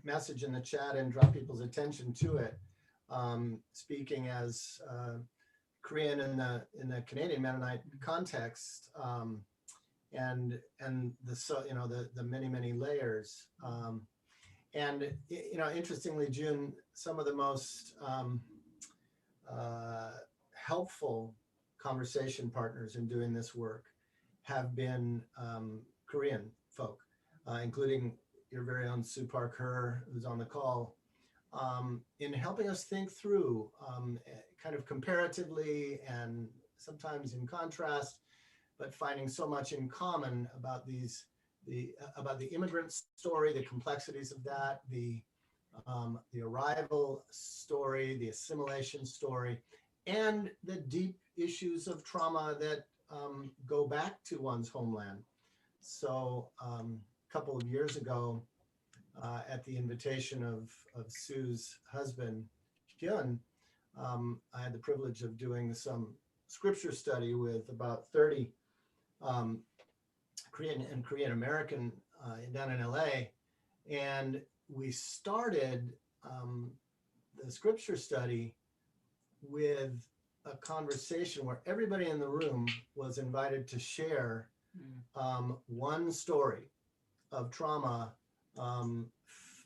message in the chat and draw people's attention to it. Speaking as Korean in the Canadian Mennonite context, and the many layers. And interestingly, June, some of the most helpful conversation partners in doing this work have been Korean folk, including your very own Sue Park Her, who's on the call, in helping us think through kind of comparatively and sometimes in contrast, but finding so much in common about about the immigrant story, the complexities of that, the arrival story, the assimilation story, and the deep issues of trauma that go back to one's homeland. So a couple of years ago, at the invitation of Sue's husband, Hyun, I had the privilege of doing some scripture study with about 30 Korean and Korean American down in LA. And we started the scripture study with a conversation where everybody in the room was invited to share one story of trauma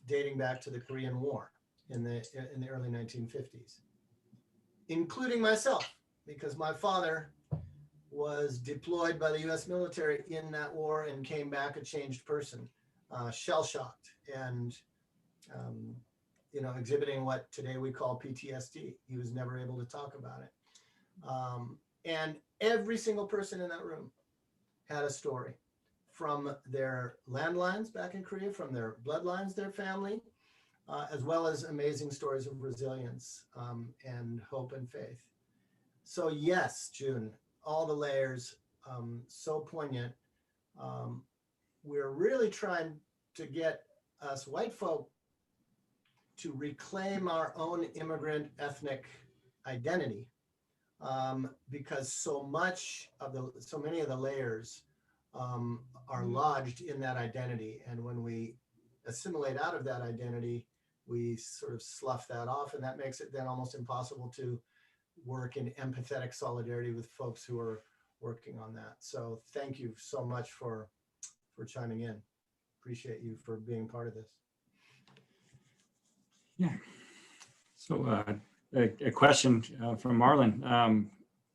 dating back to the Korean War in the early 1950s, including myself, because my father was deployed by the US military in that war and came back a changed person, shell-shocked and exhibiting what today we call PTSD. He was never able to talk about it. And every single person in that room had a story from their landlines back in Korea, from their bloodlines, their family, as well as amazing stories of resilience and hope and faith. So yes, June, all the layers, so poignant. We're really trying to get us white folk to reclaim our own immigrant ethnic identity, because so many of the layers are lodged in that identity. And when we assimilate out of that identity, we sort of slough that off, and that makes it then almost impossible to work in empathetic solidarity with folks who are working on that. So thank you so much for chiming in. Appreciate you for being part of this. Yeah. So a question from Marlon.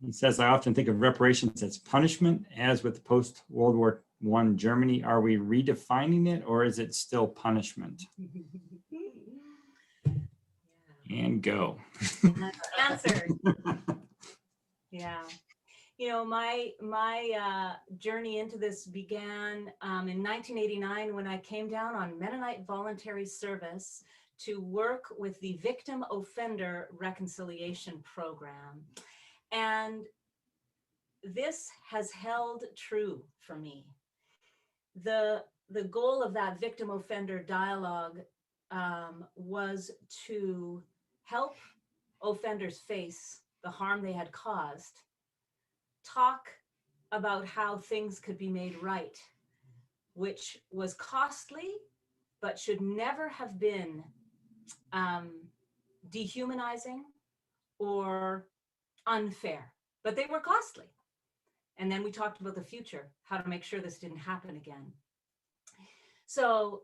He says, I often think of reparations as punishment, as with post-World War I Germany. Are we redefining it, or is it still punishment? And go. Answer. Yeah. You know, my journey into this began in 1989 when I came down on Mennonite voluntary service to work with the Victim Offender Reconciliation Program. And this has held true for me. The goal of that victim offender dialogue was to help offenders face the harm they had caused, talk about how things could be made right, which was costly, but should never have been dehumanizing or unfair, but they were costly. And then we talked about the future, how to make sure this didn't happen again. So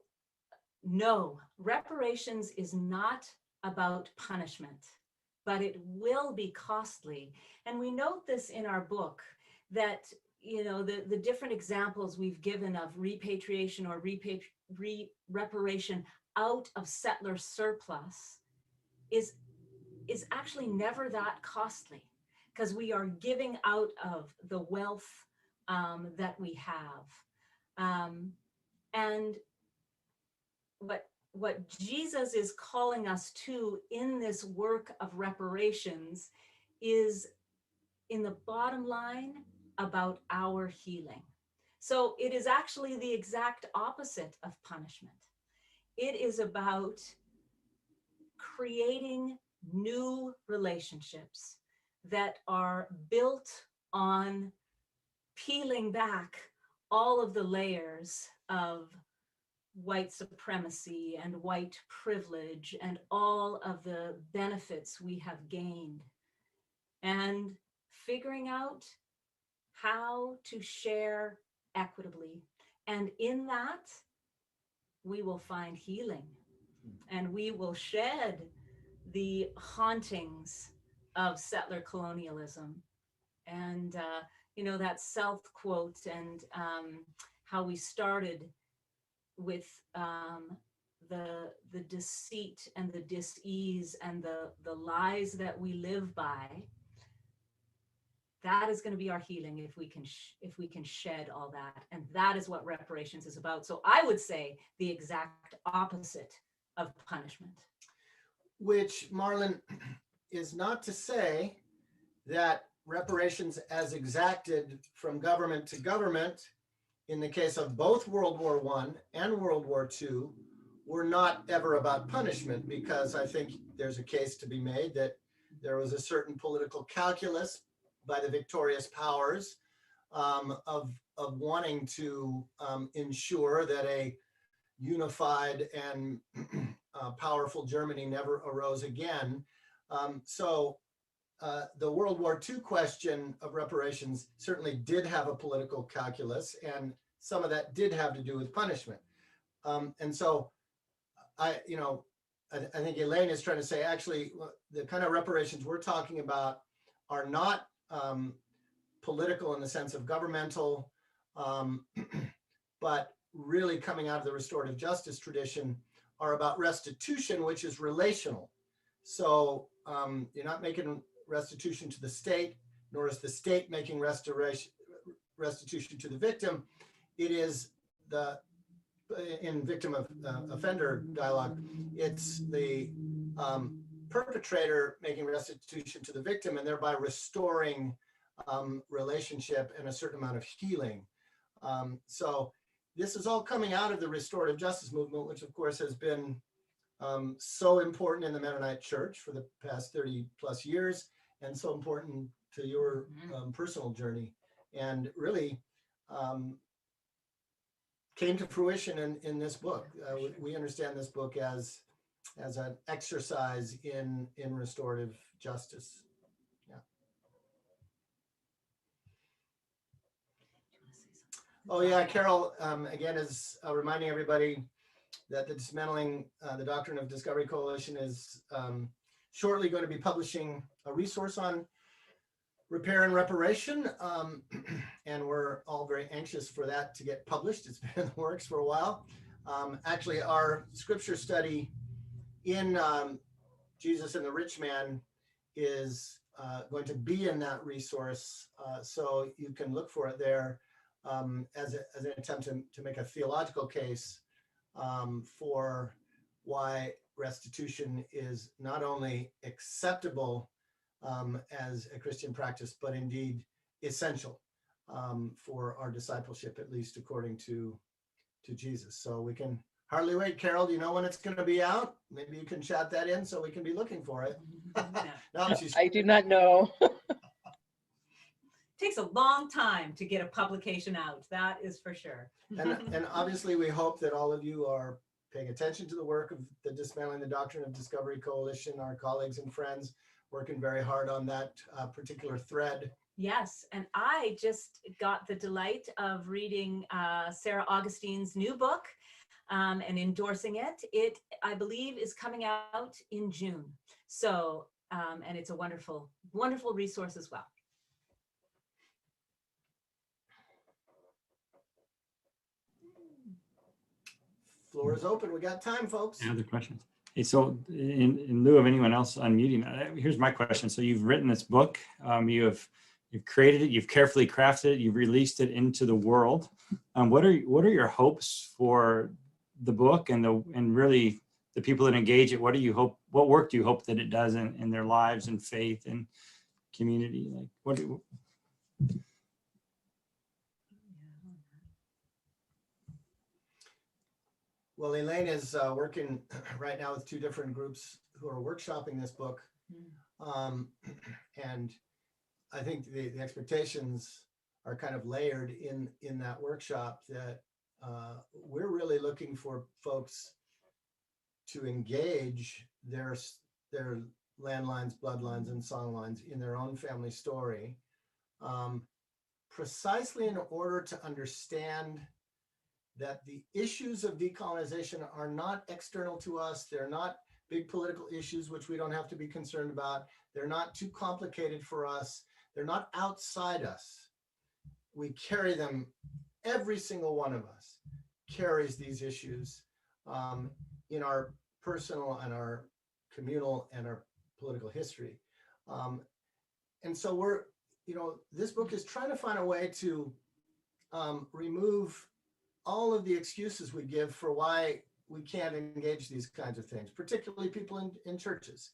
no, reparations is not about punishment, but it will be costly. And we note this in our book that, you know, the different examples we've given of repatriation or reparation out of settler surplus is actually never that costly, because we are giving out of the wealth that we have. And what Jesus is calling us to in this work of reparations is, in the bottom line, about our healing. So it is actually the exact opposite of punishment. It is about creating new relationships that are built on peeling back all of the layers of white supremacy and white privilege and all of the benefits we have gained, and figuring out how to share equitably. And in that, we will find healing, and we will shed the hauntings of settler colonialism. And, you know, that South quote and how we started with the deceit and the dis-ease and the lies that we live by, that is going to be our healing if we can shed all that. And that is what reparations is about. So I would say the exact opposite of punishment. Which, Marlon, is not to say that reparations as exacted from government to government in the case of both World War I and World War II were not ever about punishment, because I think there's a case to be made that there was a certain political calculus by the victorious powers of wanting to ensure that a unified and powerful Germany never arose again. So the World War II question of reparations certainly did have a political calculus, and some of that did have to do with punishment. And so I think Elaine is trying to say, actually, the kind of reparations we're talking about are not political in the sense of governmental, but really coming out of the restorative justice tradition are about restitution, which is relational. So you're not making restitution to the state, nor is the state making restitution to the victim. It is in victim of offender dialogue, it's the perpetrator making restitution to the victim and thereby restoring relationship and a certain amount of healing. So this is all coming out of the restorative justice movement, which of course has been so important in the Mennonite Church for the past 30 plus years, and so important to your personal journey, and really came to fruition in this book. We understand this book as an exercise in restorative justice. Yeah. Oh yeah, Carol, again, is reminding everybody that the Dismantling the Doctrine of Discovery Coalition is shortly going to be publishing a resource on repair and reparation, and we're all very anxious for that to get published. It's been in the works for a while. Actually, our scripture study in Jesus and the Rich Man is going to be in that resource, so you can look for it there as an attempt to make a theological case for why restitution is not only acceptable as a Christian practice, but indeed essential for our discipleship, at least according to Jesus. So we can hardly wait. Carol, do you know when it's going to be out? Maybe you can chat that in so we can be looking for it. No, I do not know. Takes a long time to get a publication out, that is for sure. And obviously we hope that all of you are paying attention to the work of the Dismantling the Doctrine of Discovery Coalition, our colleagues and friends working very hard on that particular thread. Yes, and I just got the delight of reading Sarah Augustine's new book and endorsing it. It, I believe, is coming out in June. So, and it's a wonderful, wonderful resource as well. Floor is open. We got time, folks. Any other questions? Hey, so in lieu of anyone else unmuting, here's my question. So you've written this book, you've created it, you've carefully crafted it, you've released it into the world. What are your hopes for the book and really the people that engage it? What work do you hope that it does in their lives and faith and community? Like Well, Elaine is working right now with two different groups who are workshopping this book. And I think the expectations are kind of layered in that workshop, that we're really looking for folks to engage their landlines, bloodlines, and songlines in their own family story, precisely in order to understand that the issues of decolonization are not external to us. They're not big political issues, which we don't have to be concerned about. They're not too complicated for us. They're not outside us. We carry them, every single one of us carries these issues in our personal and our communal and our political history. And so this book is trying to find a way to remove all of the excuses we give for why we can't engage these kinds of things, particularly people in churches.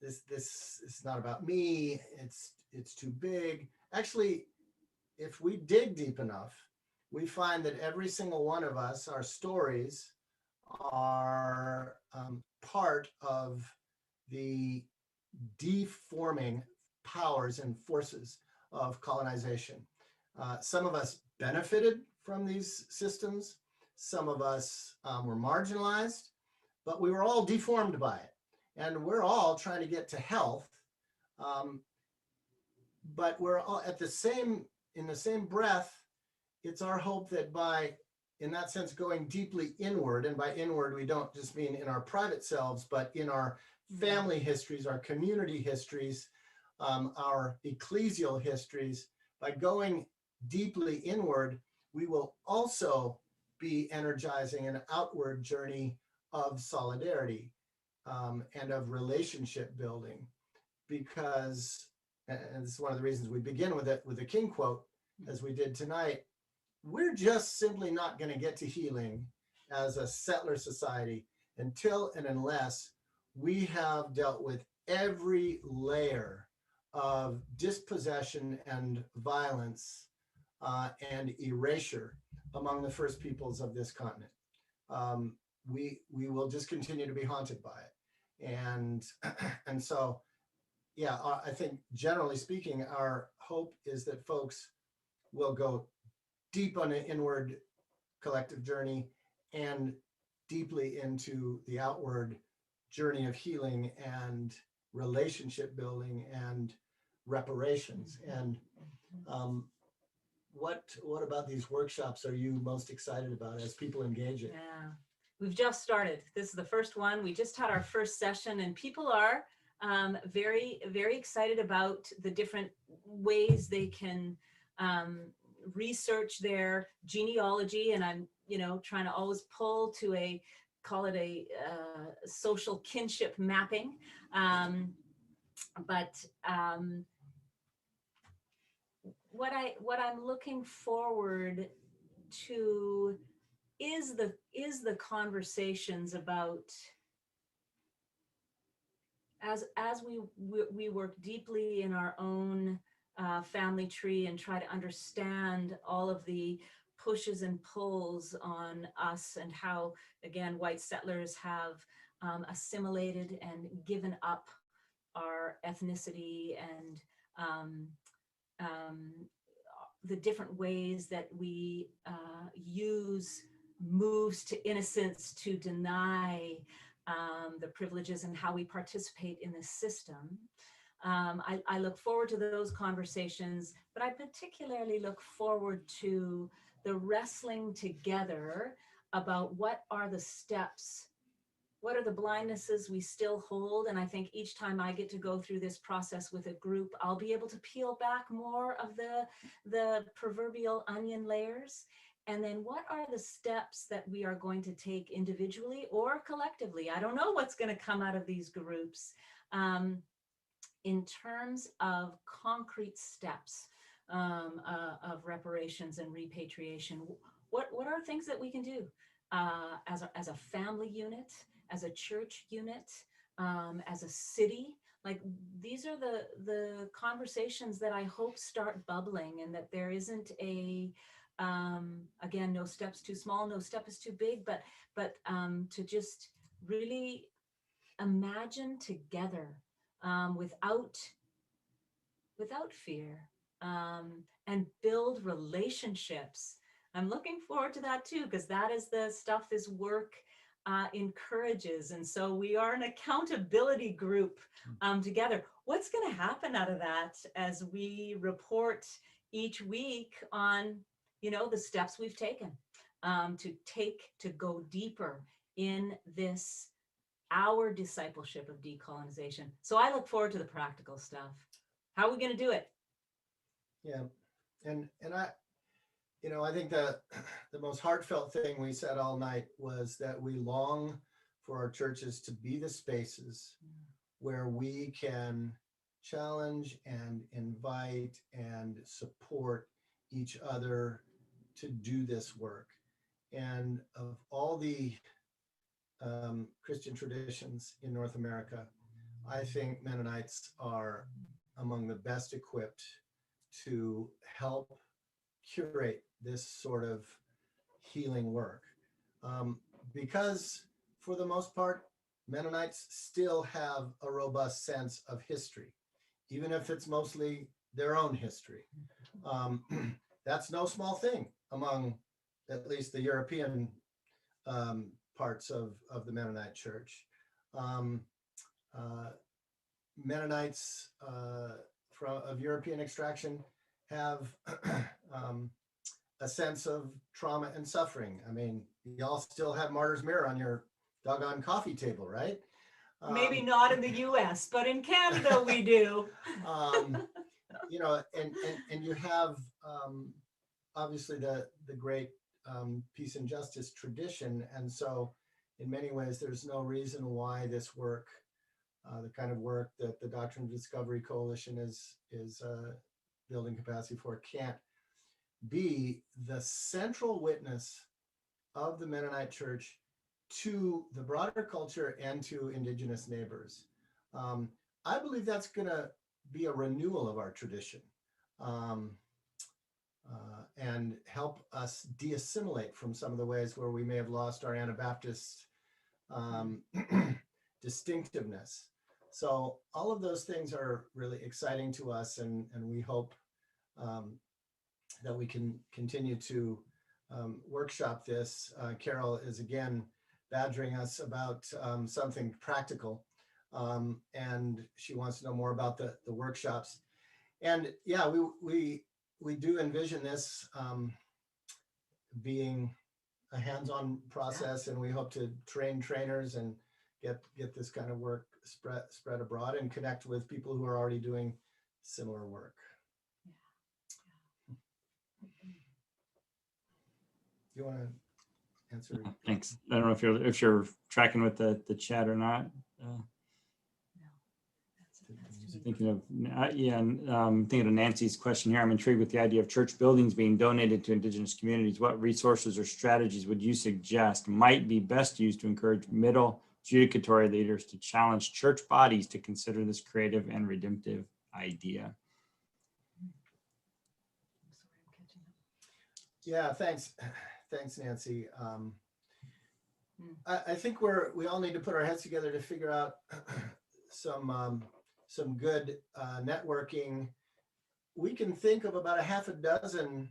This is not about me. It's too big. Actually, if we dig deep enough, we find that every single one of us, our stories are part of the deforming powers and forces of colonization. Some of us benefited from these systems. Some of us were marginalized, but we were all deformed by it. And we're all trying to get to health, but we're all in the same breath, it's our hope that by, in that sense, going deeply inward, and by inward, we don't just mean in our private selves, but in our family histories, our community histories, our ecclesial histories, by going deeply inward, we will also be energizing an outward journey of solidarity and of relationship building. Because, and this is one of the reasons we begin with it with the King quote, as we did tonight, we're just simply not going to get to healing as a settler society until and unless we have dealt with every layer of dispossession and violence and erasure among the first peoples of this continent. We will just continue to be haunted by it. And so, yeah, I think generally speaking, our hope is that folks will go deep on an inward collective journey and deeply into the outward journey of healing and relationship building and reparations. And what about these workshops are you most excited about as people engage it? Yeah, we've just started. This is the first one. We just had our first session, and people are very, very excited about the different ways they can research their genealogy. And I'm, trying to always pull to call it a social kinship mapping. What I'm looking forward to is the conversations about, as we work deeply in our own family tree and try to understand all of the pushes and pulls on us, and how, again, white settlers have assimilated and given up our ethnicity, and the different ways that we use moves to innocence to deny the privileges, and how we participate in the system. I look forward to those conversations, but I particularly look forward to the wrestling together about what are the steps, what are the blindnesses we still hold. And I think each time I get to go through this process with a group, I'll be able to peel back more of the proverbial onion layers. And then what are the steps that we are going to take individually or collectively? I don't know what's going to come out of these groups in terms of concrete steps of reparations and repatriation. What are things that we can do as a family unit, as a church unit, as a city? Like, these are the conversations that I hope start bubbling, and that there isn't again, no step's too small, no step is too big, but to just really imagine together without fear, and build relationships. I'm looking forward to that too, because that is the stuff this work encourages. And so we are an accountability group together. What's going to happen out of that as we report each week on, the steps we've taken to go deeper in this, our discipleship of decolonization. So I look forward to the practical stuff. How are we going to do it? Yeah, and You know, I think the most heartfelt thing we said all night was that we long for our churches to be the spaces where we can challenge and invite and support each other to do this work. And of all the Christian traditions in North America, I think Mennonites are among the best equipped to help curate this sort of healing work. Because for the most part, Mennonites still have a robust sense of history, even if it's mostly their own history. That's no small thing among at least the European parts of the Mennonite church. Mennonites of European extraction have a sense of trauma and suffering. I mean, y'all still have Martyr's Mirror on your doggone coffee table, right? Maybe not in the US, but in Canada we do. You know, and you have obviously the great peace and justice tradition. And so in many ways, there's no reason why this work, the kind of work that the Doctrine of Discovery Coalition is building capacity for, can't be the central witness of the Mennonite Church to the broader culture and to Indigenous neighbors. I believe that's going to be a renewal of our tradition and help us de-assimilate from some of the ways where we may have lost our Anabaptist distinctiveness. So all of those things are really exciting to us, and we hope that we can continue to workshop this. Carol is again badgering us about something practical, and she wants to know more about the workshops. And yeah, we do envision this being a hands-on process, and we hope to train trainers and get this kind of work spread abroad and connect with people who are already doing similar work. Do you want to answer? Thanks. I don't know if you're tracking with the chat or not. Thinking of thinking of Nancy's question here. I'm intrigued with the idea of church buildings being donated to Indigenous communities. What resources or strategies would you suggest might be best used to encourage middle judicatory leaders to challenge church bodies to consider this creative and redemptive idea? Yeah, thanks, Nancy. I think we all need to put our heads together to figure out some good networking. We can think of about a half a dozen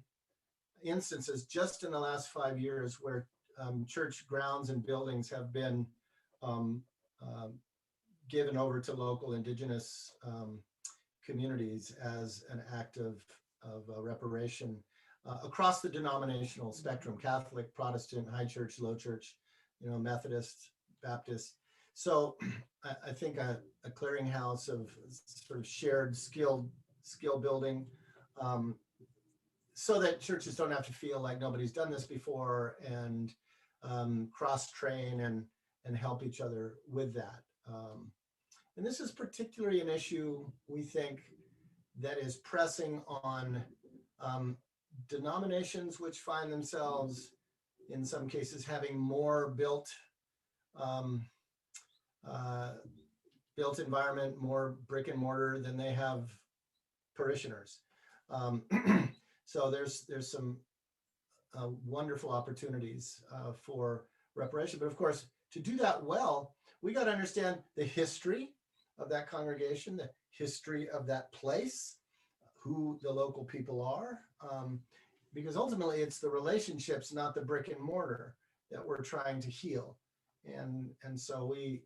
instances just in the last 5 years where church grounds and buildings have been given over to local Indigenous communities as an act of reparation across the denominational spectrum: Catholic, Protestant, high church, low church, Methodist, Baptist. So I think a clearinghouse of sort of shared skill building, so that churches don't have to feel like nobody's done this before, and cross-train and help each other with that. And this is particularly an issue, we think, that is pressing on denominations which find themselves, in some cases, having more built environment, more brick and mortar than they have parishioners. So there's some wonderful opportunities for reparation. But of course, to do that well, we got to understand the history of that congregation, the history of that place, who the local people are, because ultimately it's the relationships, not the brick and mortar, that we're trying to heal. And so we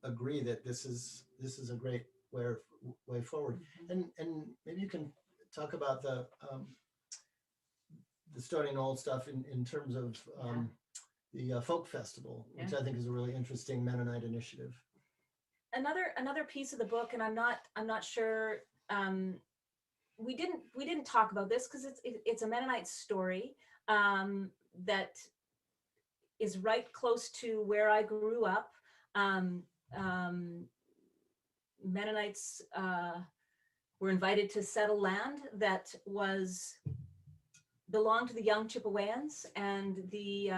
agree that this is a great way forward. And maybe you can talk about the Stony Knoll stuff in terms of the folk festival, which I think is a really interesting Mennonite initiative. Another piece of the book, and I'm not sure we didn't talk about this because it's a Mennonite story that is right close to where I grew up. Mennonites were invited to settle land that belonged to the young Chippewyans, and the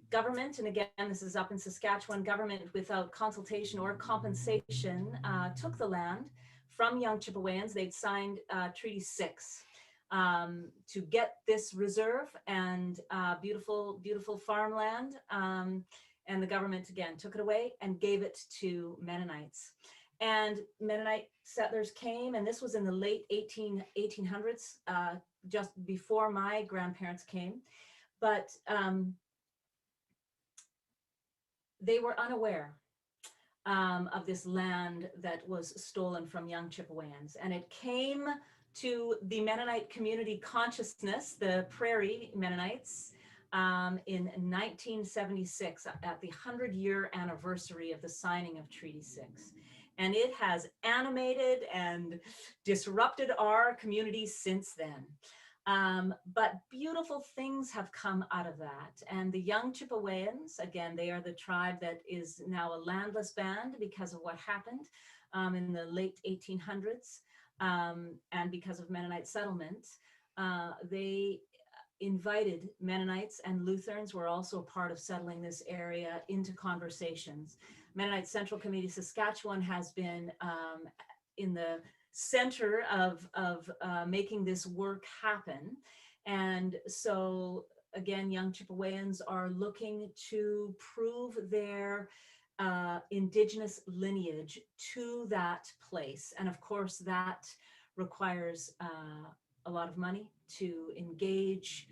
government, and again, this is up in Saskatchewan, government without consultation or compensation took the land from young Chippewyans. They'd signed Treaty 6 to get this reserve and beautiful, beautiful farmland. And the government, again, took it away and gave it to Mennonites. And Mennonite settlers came, and this was in the late 1800s, just before my grandparents came. But they were unaware of this land that was stolen from young Chippewyans. And it came to the Mennonite community consciousness, the Prairie Mennonites, in 1976 at the 100-year anniversary of the signing of Treaty 6. And it has animated and disrupted our community since then. But beautiful things have come out of that. And the young Chippewyans, again, they are the tribe that is now a landless band because of what happened in the late 1800s and because of Mennonite settlement. They invited Mennonites, and Lutherans were also part of settling this area, into conversations. Mennonite Central Committee Saskatchewan has been in the center of making this work happen. And so again, young Chippewyans are looking to prove their Indigenous lineage to that place. And of course, that requires a lot of money to engage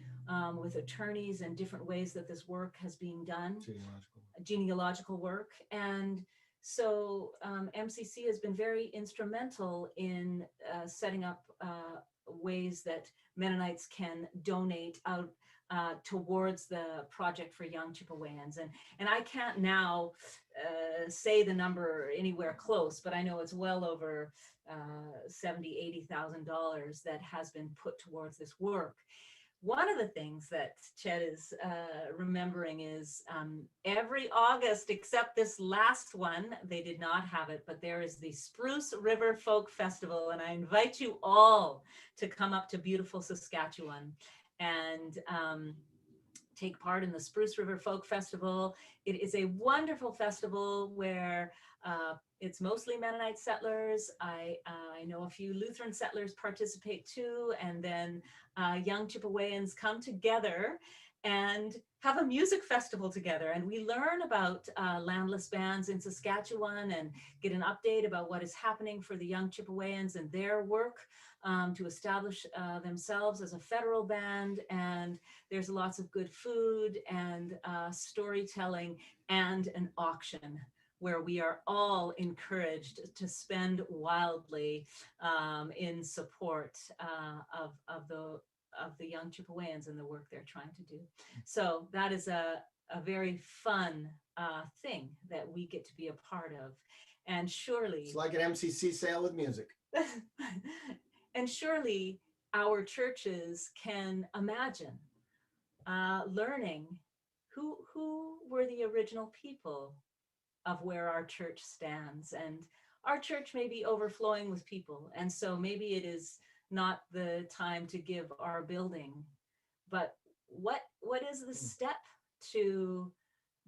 with attorneys and different ways that this work has been done. Genealogical work. And so MCC has been very instrumental in setting up ways that Mennonites can donate out towards the project for young Chippewyans. And I can't now say the number anywhere close, but I know it's well over $70,000, $80,000 that has been put towards this work. One of the things that Chet is remembering is every August, except this last one, they did not have it, but there is the Spruce River Folk Festival, and I invite you all to come up to beautiful Saskatchewan and take part in the Spruce River Folk Festival. It is a wonderful festival where it's mostly Mennonite settlers. I know a few Lutheran settlers participate too, and then young Chippewyans come together and have a music festival together. And we learn about landless bands in Saskatchewan and get an update about what is happening for the young Chippewyans and their work to establish themselves as a federal band. And there's lots of good food and storytelling and an auction where we are all encouraged to spend wildly in support of the young Chippewyans and the work they're trying to do. So that is a very fun thing that we get to be a part of. And surely It's like an MCC sale with music. And surely our churches can imagine learning who were the original people of where our church stands. And our church may be overflowing with people. And so maybe it is not the time to give our building, but what is the step to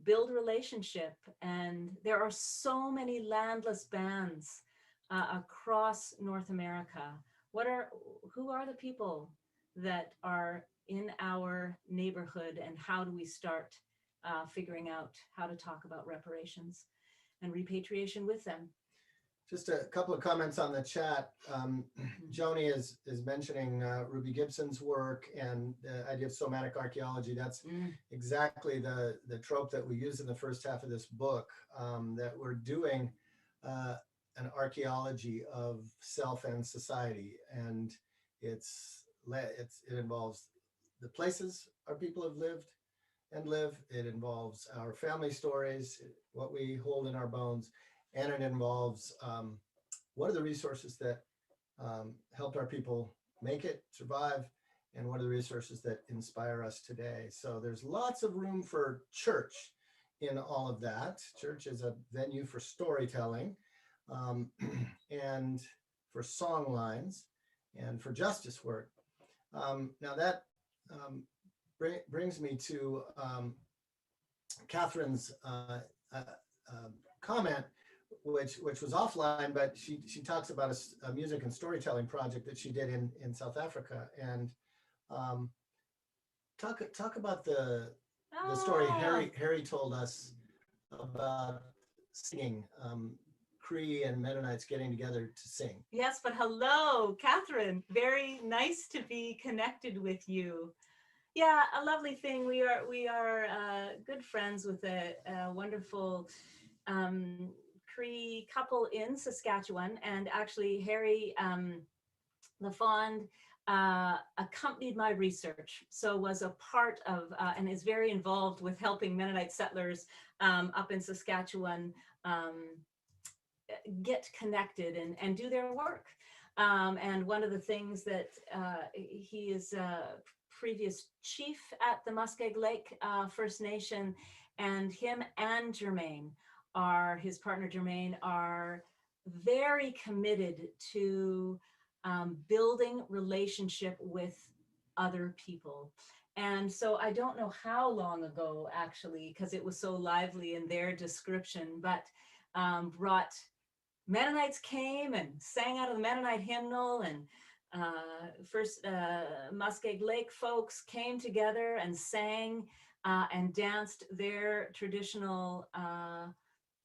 build relationship? And there are so many landless bands across North America. Who are the people that are in our neighborhood, and how do we start figuring out how to talk about reparations and repatriation with them? Just a couple of comments on the chat. Joni is mentioning Ruby Gibson's work and the idea of somatic archaeology. That's exactly the trope that we use in the first half of this book, that we're doing an archaeology of self and society. And it involves the places our people have lived and live. It involves our family stories, what we hold in our bones. And it involves what are the resources that helped our people make it, survive, and what are the resources that inspire us today. So there's lots of room for church in all of that. Church is a venue for storytelling, and for song lines, and for justice work. Now that brings me to Catherine's comment, which was offline, but she talks about a music and storytelling project that she did in South Africa, and talk about the story Harry told us about singing, Cree and Mennonites getting together to sing. Yes, but hello, Catherine. Very nice to be connected with you. Yeah, a lovely thing. We are good friends with a wonderful Cree couple in Saskatchewan, and actually Harry LaFond accompanied my research, so was a part of and is very involved with helping Mennonite settlers up in Saskatchewan get connected and do their work. And one of the things that he is previous chief at the Muskeg Lake First Nation, and him and Jermaine, his partner Jermaine, are very committed to building relationship with other people. And so I don't know how long ago, actually, because it was so lively in their description, but brought Mennonites came and sang out of the Mennonite hymnal, and first Muskeg Lake folks came together and sang and danced their traditional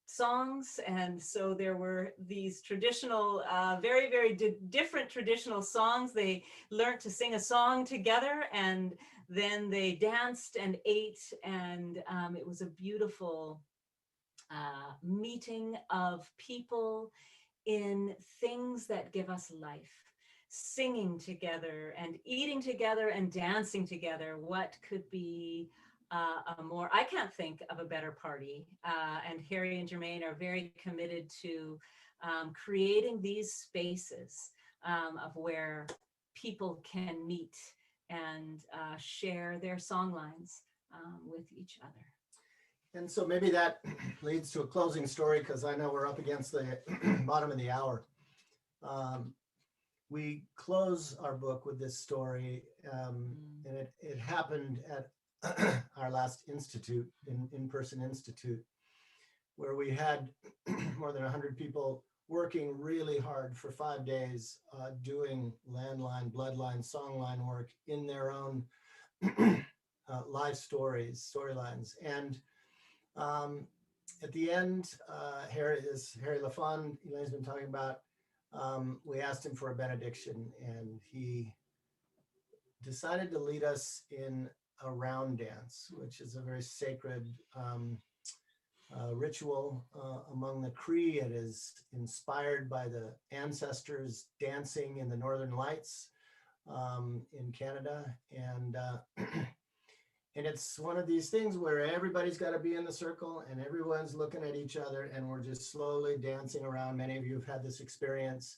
songs. And so there were these traditional, very, very different traditional songs. They learned to sing a song together, and then they danced and ate, and it was a beautiful meeting of people in things that give us life, singing together and eating together and dancing together. What could be a more, I can't think of a better party. And Harry and Jermaine are very committed to creating these spaces of where people can meet and share their songlines with each other. And so maybe that leads to a closing story, because I know we're up against the bottom of the hour. We close our book with this story, and it happened at our last institute, in-person institute, where we had more than 100 people working really hard for 5 days, doing landline, bloodline, songline work in their own life storylines. And at the end, Harry LaFond, Elaine's been talking about, we asked him for a benediction, and he decided to lead us in a round dance, which is a very sacred ritual among the Cree. It is inspired by the ancestors dancing in the Northern Lights in Canada. And it's one of these things where everybody's got to be in the circle and everyone's looking at each other, and we're just slowly dancing around. Many of you have had this experience.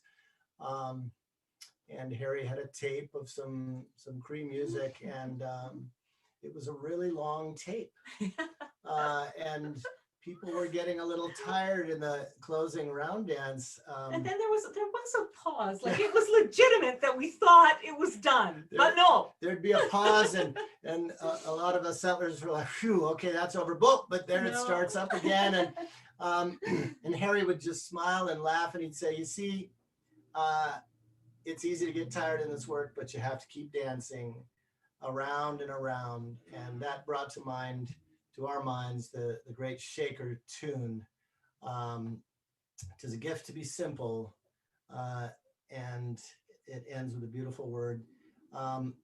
And Harry had a tape of some Cree music, and it was a really long tape. And people were getting a little tired in the closing round dance. And then there was a pause, like it was legitimate that we thought it was done, but no. There'd be a pause, and a lot of us settlers were like, phew, okay, that's over. But there it starts up again. And Harry would just smile and laugh, and he'd say, you see, it's easy to get tired in this work, but you have to keep dancing around and around. And that brought to our minds the great Shaker tune. "'Tis a gift to be simple," and it ends with a beautiful word. "'Tis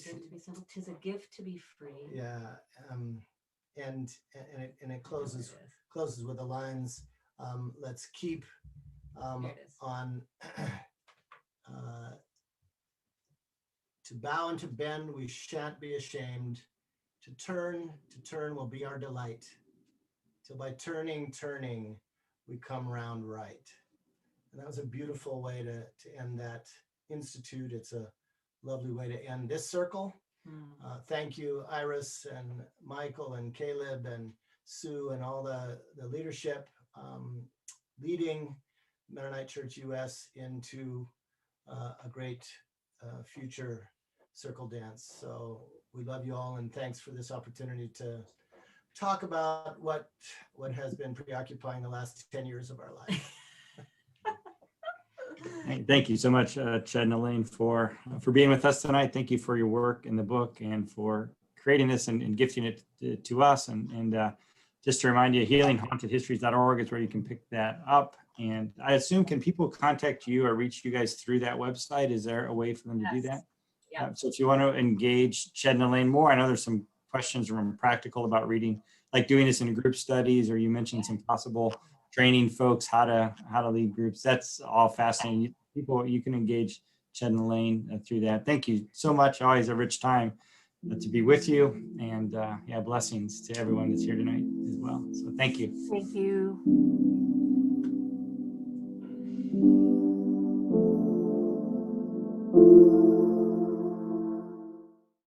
a gift to be simple, 'tis a gift to be free." Yeah, and it closes with the lines, "Let's keep on to bow and to bend, we shan't be ashamed. To turn will be our delight. Till by turning, we come round right." And that was a beautiful way to end that institute. It's a lovely way to end this circle. Thank you, Iris and Michael and Caleb and Sue and all the leadership leading Mennonite Church US into a great future circle dance. So we love you all, and thanks for this opportunity to talk about what has been preoccupying the last 10 years of our life. Thank you so much, Chad and Elaine, for being with us tonight. Thank you for your work in the book and for creating this and gifting it to us. And just to remind you, healinghauntedhistories.org is where you can pick that up. And I assume, can people contact you or reach you guys through that website? Is there a way for them to do that? Yeah. So if you want to engage Chad and Elaine more, I know there's some questions from practical about reading, like doing this in group studies, or you mentioned some possible training folks how to lead groups. That's all fascinating. People, you can engage Chad and Elaine through that. Thank you so much. Always a rich time to be with you, and blessings to everyone that's here tonight as well. So thank you. Thank you.